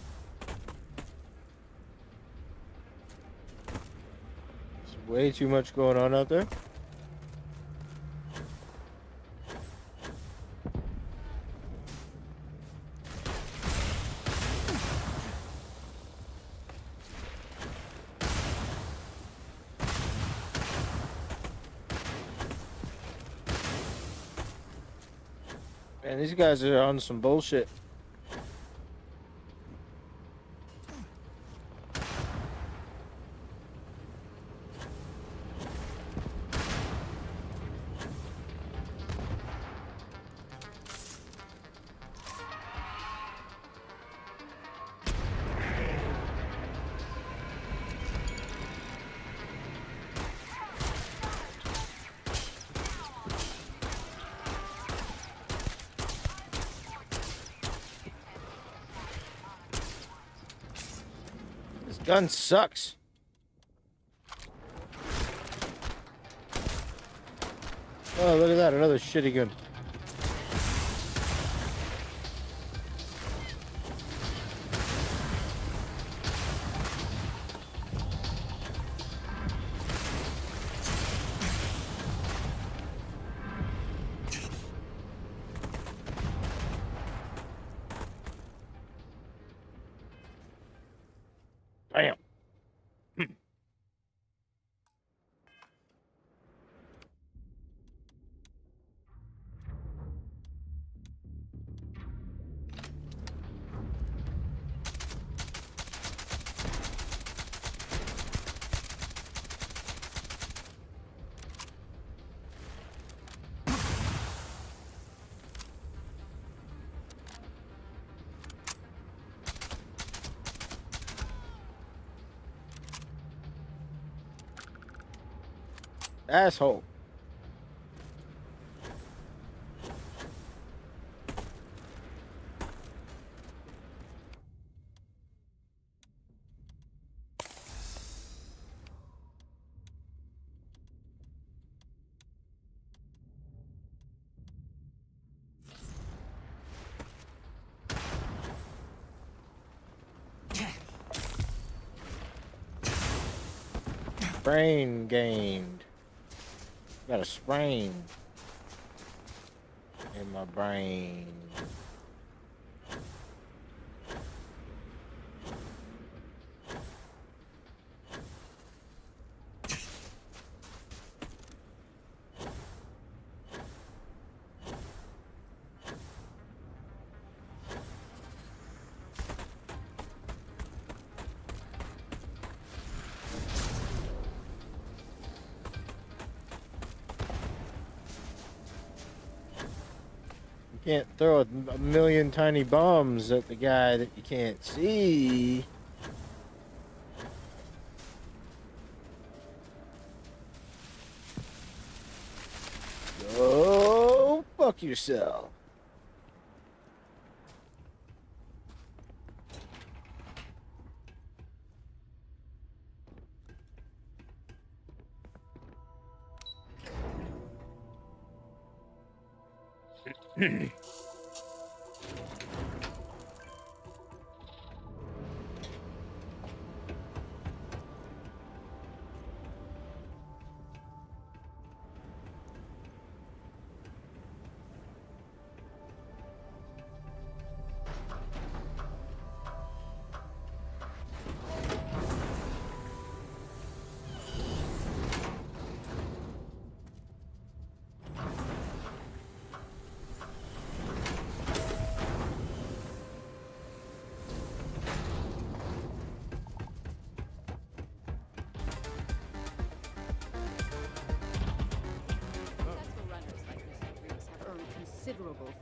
There's way too much going on out there. Man, these guys are on some bullshit. This gun sucks. Oh, look at that, another shitty gun. Damn. Asshole. Brain gained. Got a sprain in my brain. You can't throw a million tiny bombs at the guy that you can't see. Go fuck yourself.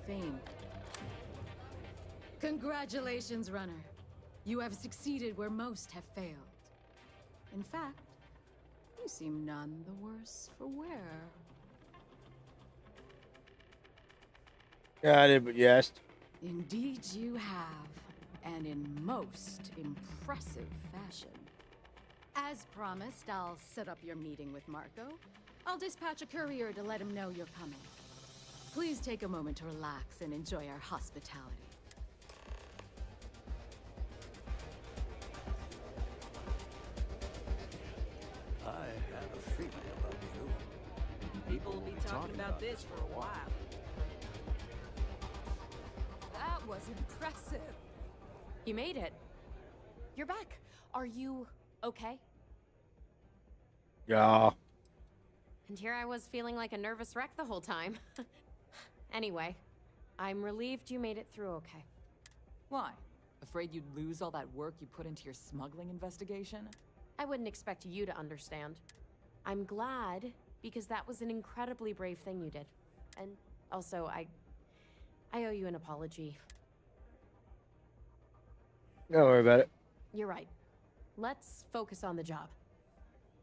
fame. Congratulations, runner. You have succeeded where most have failed. In fact, you seem none the worse for wear. Got it, but yes. Indeed you have, and in most impressive fashion. As promised, I'll set up your meeting with Marco. I'll dispatch a courier to let him know you're coming. Please take a moment to relax and enjoy our hospitality. I had a feeling about you. People will be talking about this for a while. That was impressive. You made it. You're back. Are you okay? Yeah. And here I was feeling like a nervous wreck the whole time. Anyway, I'm relieved you made it through okay. Why? Afraid you'd lose all that work you put into your smuggling investigation? I wouldn't expect you to understand. I'm glad, because that was an incredibly brave thing you did. And also, I owe you an apology. Don't worry about it. You're right. Let's focus on the job.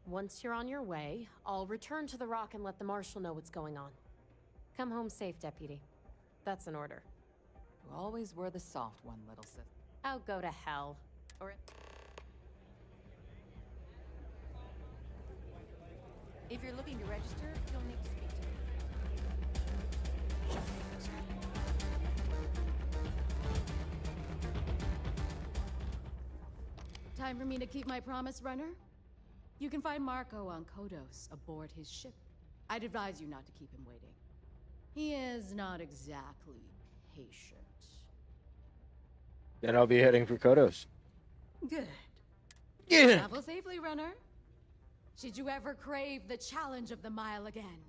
Once you're on your way, I'll return to the Rock and let the Marshal know what's going on. Come home safe, Deputy. That's an order. You always were the soft one, little sis. Oh, go to hell. Or... If you're looking to register, you'll need to speak to me. Time for me to keep my promise, runner? You can find Marco on Kodos aboard his ship. I'd advise you not to keep him waiting. He is not exactly patient. Then I'll be heading for Kodos. Good. Yeah. Travel safely, runner. Should you ever crave the challenge of the mile again?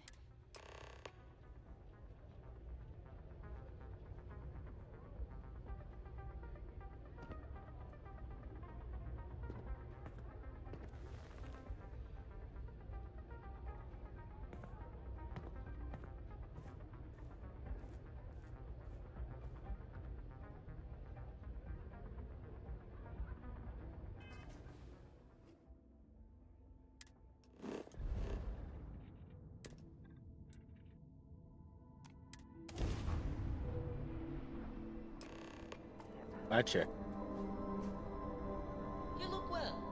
Gotcha. You look well.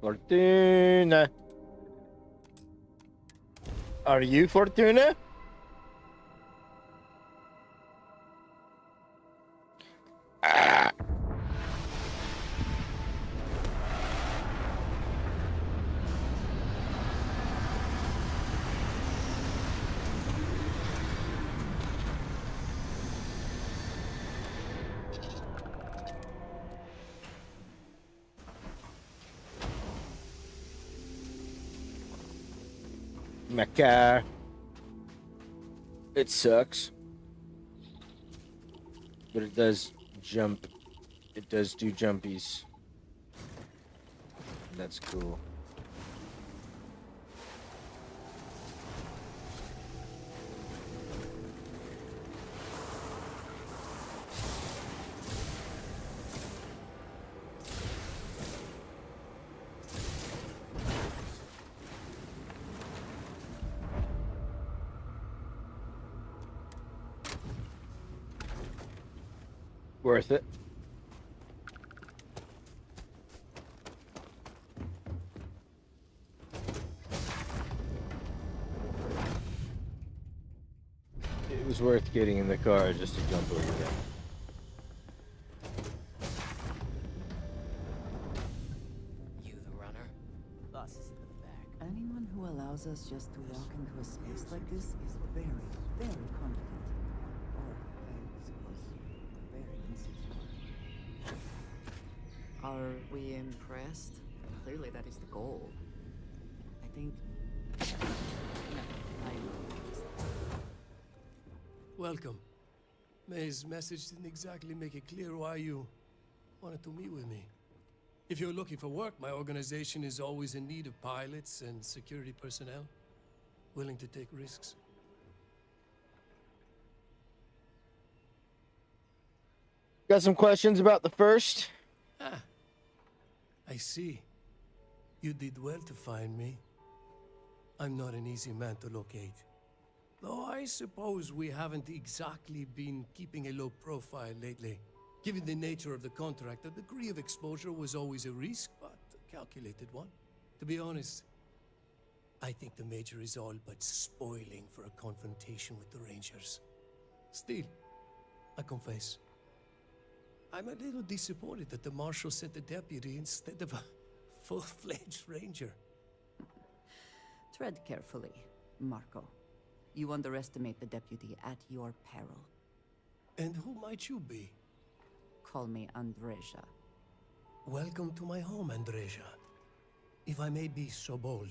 Fortuna. Are you Fortuna? Ah. My car. It sucks. But it does jump. It does do jumpies. That's cool. Worth it. It was worth getting in the car just to jump over that. You the runner? Boss is in the back. Anyone who allows us just to walk into a space like this is very, very competent. Or, I suppose, very insecure. Are we impressed? Clearly that is the goal. I think... No, Welcome. May's message didn't exactly make it clear why you wanted to meet with me. If you're looking for work, my organization is always in need of pilots and security personnel, willing to take risks. Got some questions about the first? Ah, I see. You did well to find me. I'm not an easy man to locate. Though I suppose we haven't exactly been keeping a low profile lately. Given the nature of the contract, a degree of exposure was always a risk, but a calculated one. To be honest, I think the Major is all but spoiling for a confrontation with the Rangers. Still, I confess, I'm a little disappointed that the Marshal sent a deputy instead of a full-fledged Ranger. Tread carefully, Marco. You underestimate the deputy at your peril. And who might you be? Call me Andreja. Welcome to my home, Andreja. If I may be so bold,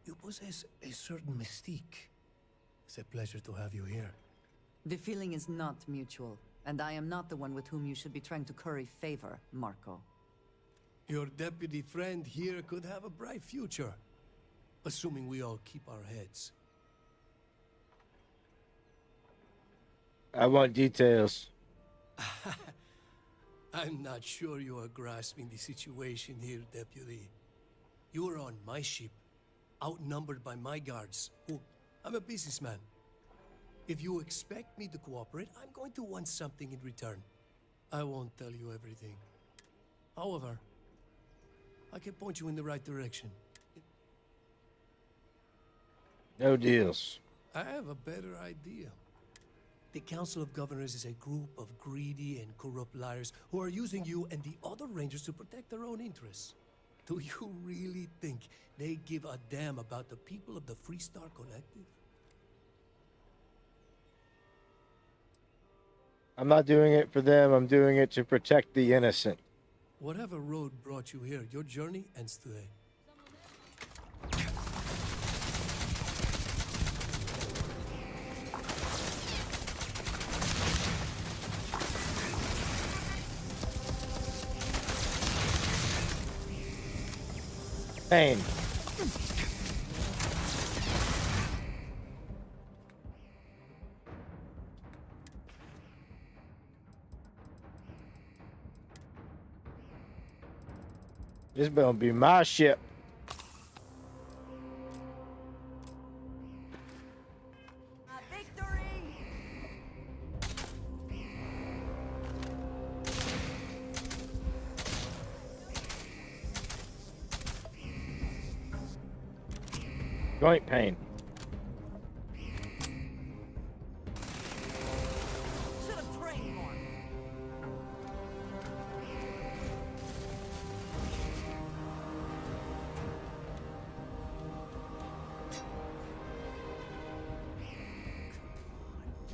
you possess a certain mystique. It's a pleasure to have you here. The feeling is not mutual, and I am not the one with whom you should be trying to curry favor, Marco. Your deputy friend here could have a bright future, assuming we all keep our heads. I want details. I'm not sure you are grasping the situation here, Deputy. You are on my ship, outnumbered by my guards. Who, I'm a businessman. If you expect me to cooperate, I'm going to want something in return. I won't tell you everything. However, I can point you in the right direction. No deals. I have a better idea. The Council of Governors is a group of greedy and corrupt liars who are using you and the other Rangers to protect their own interests. Do you really think they give a damn about the people of the Freestar Collective? I'm not doing it for them. I'm doing it to protect the innocent. Whatever road brought you here, your journey ends today. Pain. This gonna be my ship. Joint pain. Should have trained more.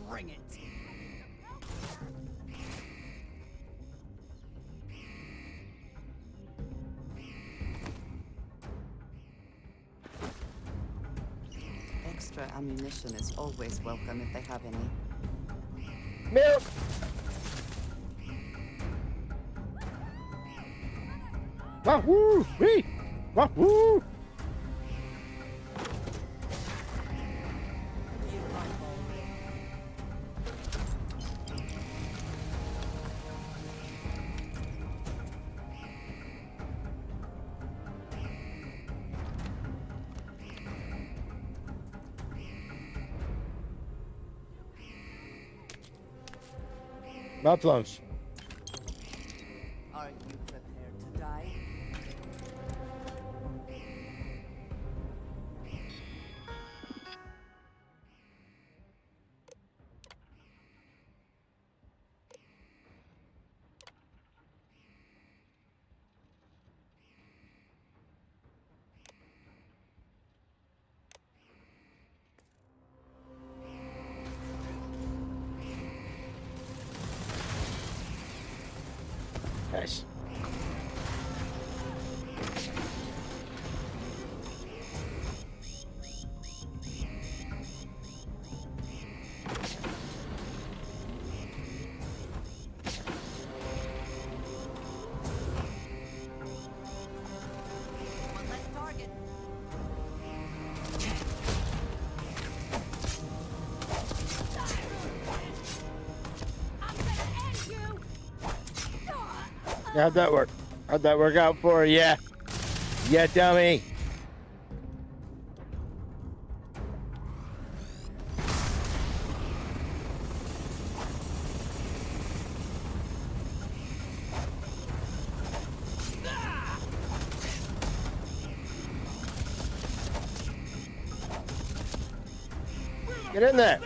Bring it. Extra ammunition is always welcome if they have any. Milk! Wahoo! Wee! Wahoo! Mufflons. Are you prepared to die? How'd that work? How'd that work out for you? Yeah. Yeah, dummy. Get in there.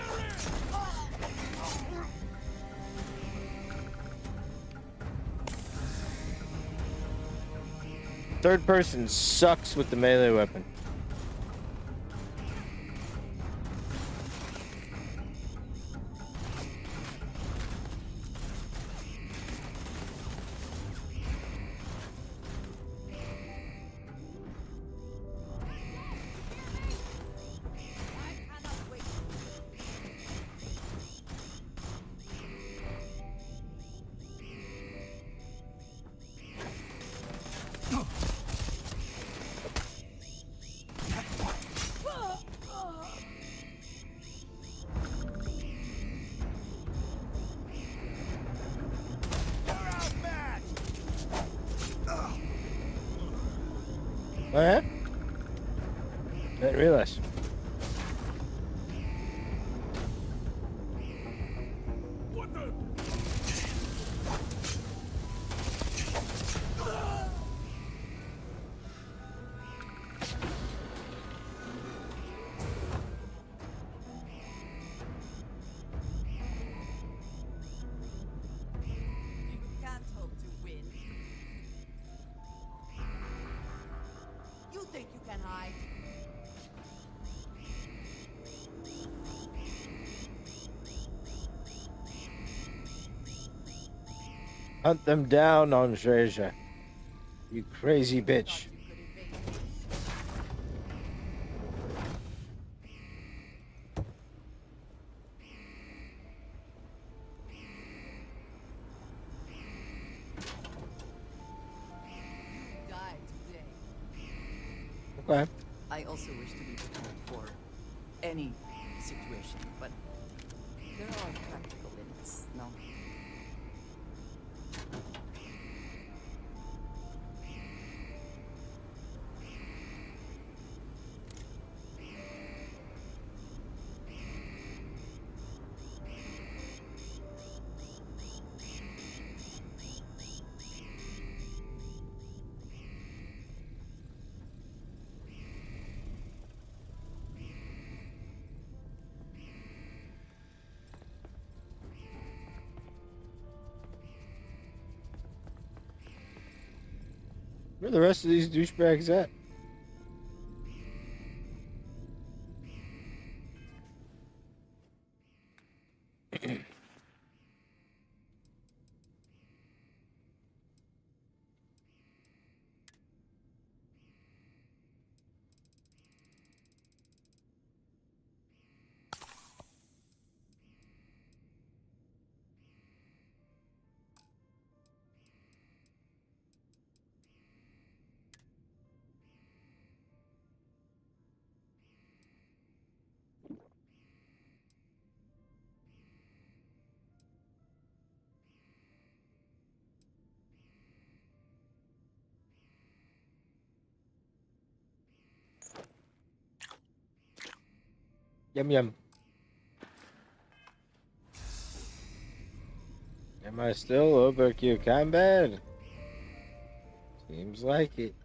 Third person sucks with the melee weapon. Oh yeah? Didn't realize. You can't hope to win. You think you can hide? Hunt them down, Andreja. You crazy bitch. Die today. Okay. I also wish to be prepared for any situation, but there are practical limits, no? Where are the rest of these douchebags at? Yum yum. Am I still overkill combat? Seems like it.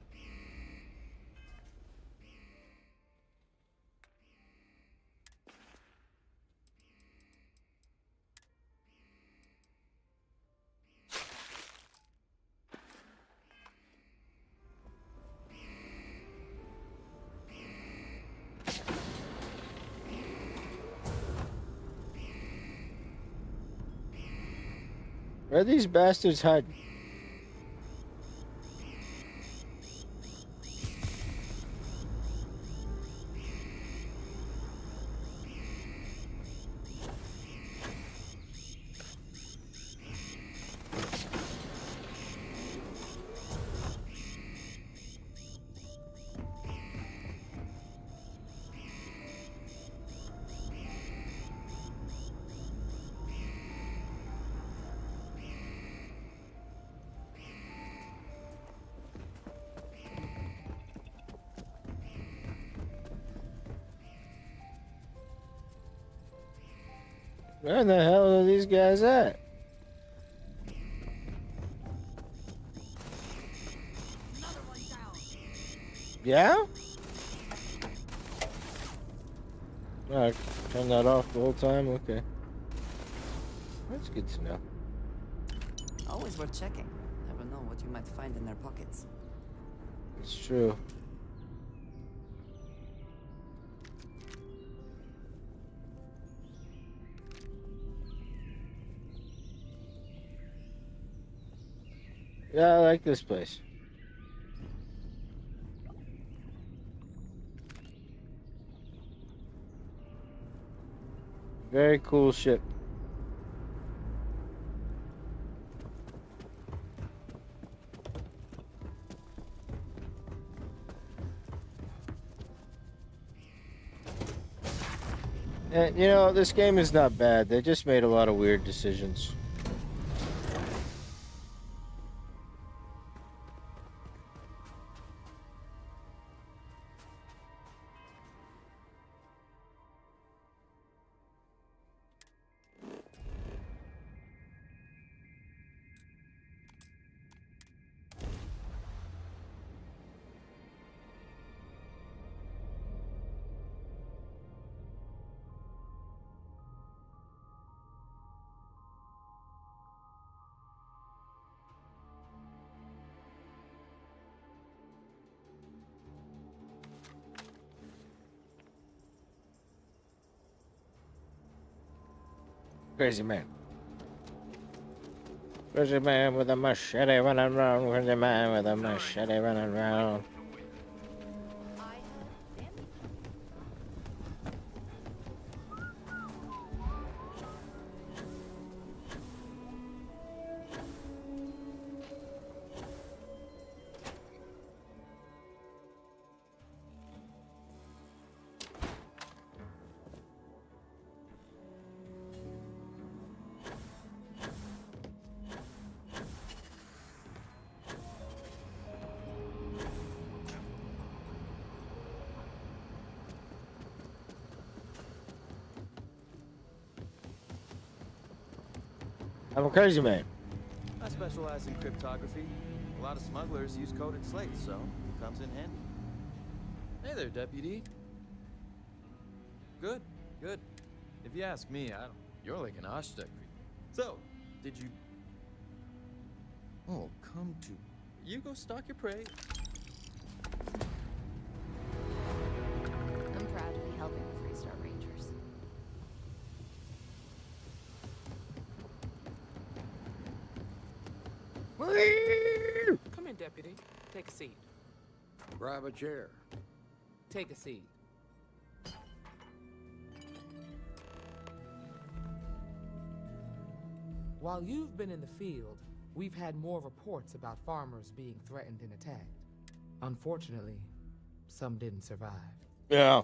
Where are these bastards hiding? Where the hell are these guys at? Yeah? Alright, turn that off the whole time? Okay. That's good to know. Always worth checking. Never know what you might find in their pockets. It's true. Yeah, I like this place. Very cool ship. And, you know, this game is not bad. They just made a lot of weird decisions. Crazy man. Crazy man with a machete running around. Crazy man with a machete running around. I'm a crazy man. I specialize in cryptography. A lot of smugglers use coded slates, so it comes in handy. Hey there, deputy. Good, good. If you ask me, you're like an Ashta creep. So, did you... Oh, come to... You go stalk your prey. I'm proud to be helping the Freestar Rangers. Come in, Deputy. Take a seat. Grab a chair. Take a seat. While you've been in the field, we've had more reports about farmers being threatened and attacked. Unfortunately, some didn't survive. Yeah.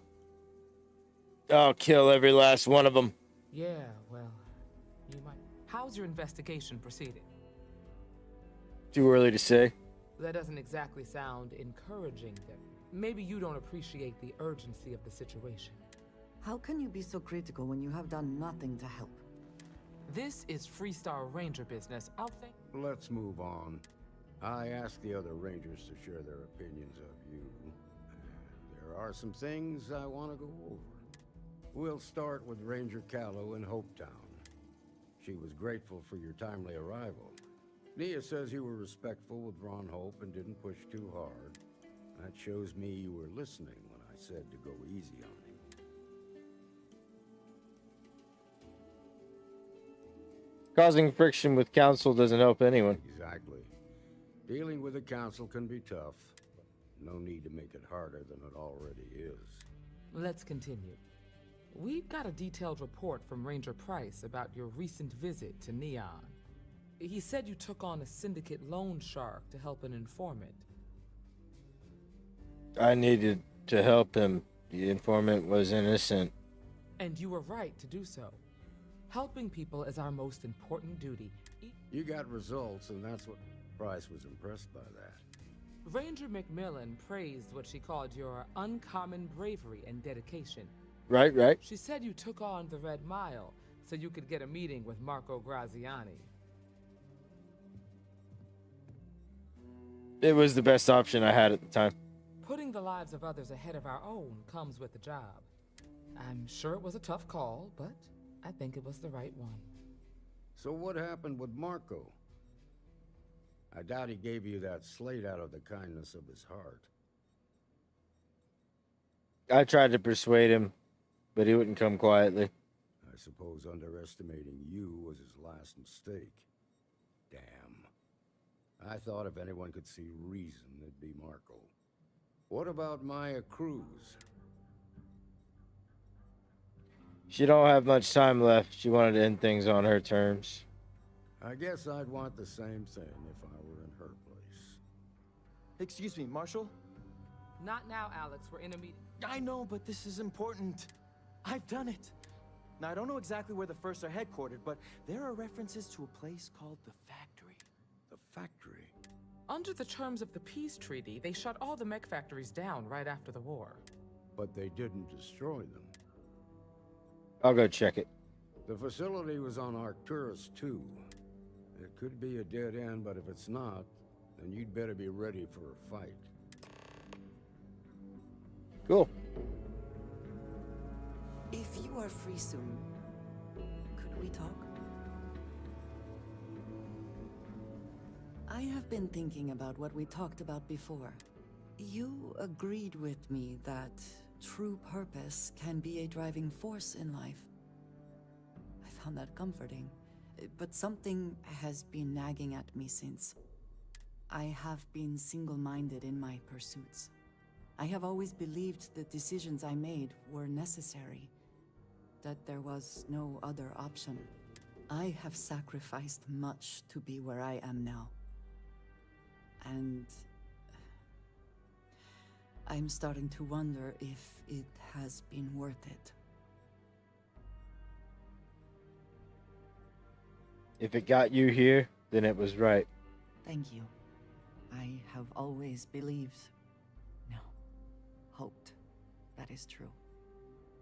I'll kill every last one of them. Yeah, well, you might... How's your investigation proceeding? Too early to say. That doesn't exactly sound encouraging, Deputy. Maybe you don't appreciate the urgency of the situation. How can you be so critical when you have done nothing to help? This is Freestar Ranger business. I'll think... Let's move on. I asked the other Rangers to share their opinions of you. There are some things I want to go over. We'll start with Ranger Callow in Hopetown. She was grateful for your timely arrival. Nia says you were respectful with Ron Hope and didn't push too hard. That shows me you were listening when I said to go easy on him. Causing friction with council doesn't help anyone. Exactly. Dealing with the council can be tough. No need to make it harder than it already is. Let's continue. We've got a detailed report from Ranger Price about your recent visit to Neon. He said you took on a syndicate loan shark to help an informant. I needed to help him. The informant was innocent. And you were right to do so. Helping people is our most important duty. You got results, and that's what Price was impressed by that. Ranger McMillan praised what she called your uncommon bravery and dedication. Right. She said you took on the Red Mile, so you could get a meeting with Marco Graziani. It was the best option I had at the time. Putting the lives of others ahead of our own comes with the job. I'm sure it was a tough call, but I think it was the right one. So what happened with Marco? I doubt he gave you that slate out of the kindness of his heart. I tried to persuade him, but he wouldn't come quietly. I suppose underestimating you was his last mistake. Damn. I thought if anyone could see reason, it'd be Marco. What about Maya Cruz? She don't have much time left. She wanted to end things on her terms. I guess I'd want the same thing if I were in her place. Excuse me, Marshal? Not now, Alex. We're in a meeting. I know, but this is important. I've done it. Now, I don't know exactly where the First are headquartered, but there are references to a place called the Factory. The Factory? Under the terms of the peace treaty, they shut all the mech factories down right after the war. But they didn't destroy them. I'll go check it. The facility was on Arcturus 2. It could be a dead end, but if it's not, then you'd better be ready for a fight. Cool. If you are free soon, could we talk? I have been thinking about what we talked about before. You agreed with me that true purpose can be a driving force in life. I found that comforting, but something has been nagging at me since. I have been single-minded in my pursuits. I have always believed the decisions I made were necessary, that there was no other option. I have sacrificed much to be where I am now. And I'm starting to wonder if it has been worth it. If it got you here, then it was right. Thank you. I have always believed, no, hoped that is true.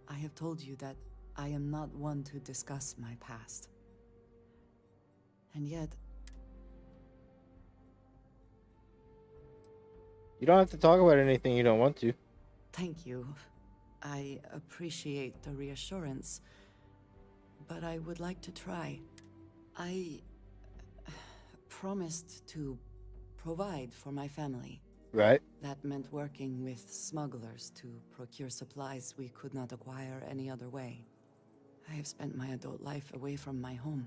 I have told you that I am not one to discuss my past. And yet, you don't have to talk about anything you don't want to. thank you. I appreciate the reassurance, but I would like to try. I promised to provide for my family. Right. That meant working with smugglers to procure supplies we could not acquire any other way. I have spent my adult life away from my home,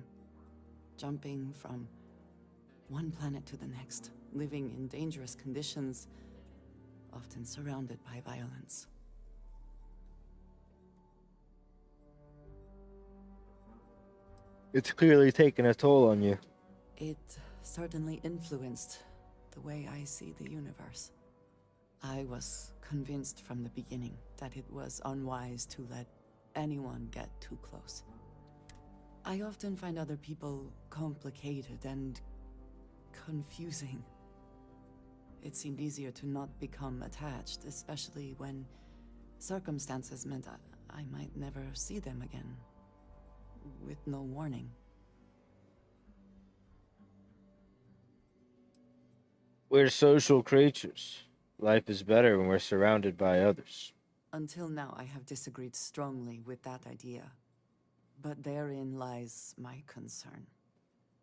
jumping from one planet to the next, living in dangerous conditions, often surrounded by violence. It's clearly taken a toll on you. It certainly influenced the way I see the universe. I was convinced from the beginning that it was unwise to let anyone get too close. I often find other people complicated and confusing. It seemed easier to not become attached, especially when circumstances meant I might never see them again, with no warning. We're social creatures. Life is better when we're surrounded by others. Until now, I have disagreed strongly with that idea. But therein lies my concern.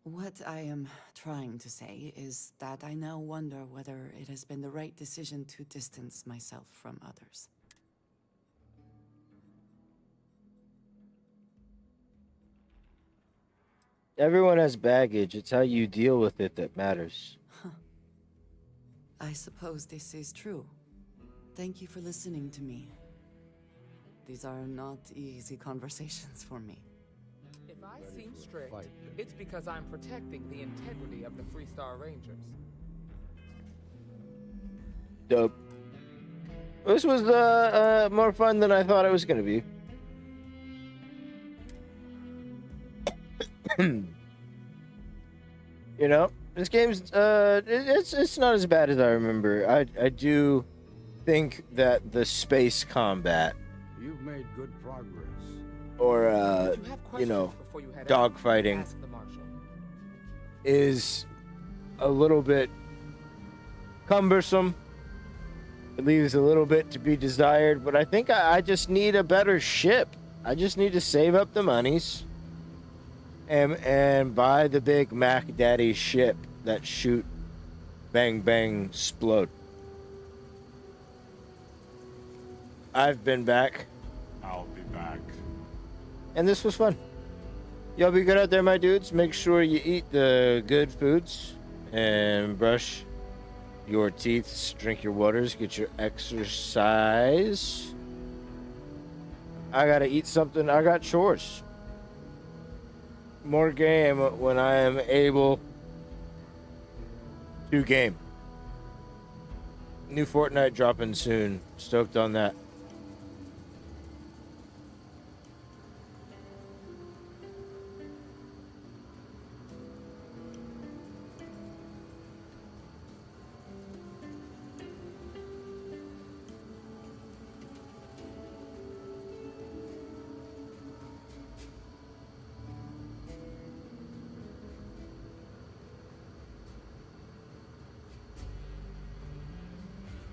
What I am trying to say is that I now wonder whether it has been the right decision to distance myself from others. Everyone has baggage. It's how you deal with it that matters. I suppose this is true. Thank you for listening to me. These are not easy conversations for me. If I seem strict, it's because I'm protecting the integrity of the Freestar Rangers. Dope. This was more fun than I thought it was going to be. You know, this game's it's not as bad as I remember. I do think that the space combat, You've made good progress. or If you have you questions know, before you head dog out, fighting ask the marshal. is a little bit cumbersome. It leaves a little bit to be desired, but I think I just need a better ship. I just need to save up the monies and buy the big Mac Daddy ship that shoot, bang, bang, explode. I've been back. I'll be back. And this was fun. Y'all be good out there, my dudes. Make sure you eat the good foods and brush your teeth, drink your waters, get your exercise. I gotta eat something. I got chores. More game when I am able to game. New Fortnite dropping soon. Stoked on that.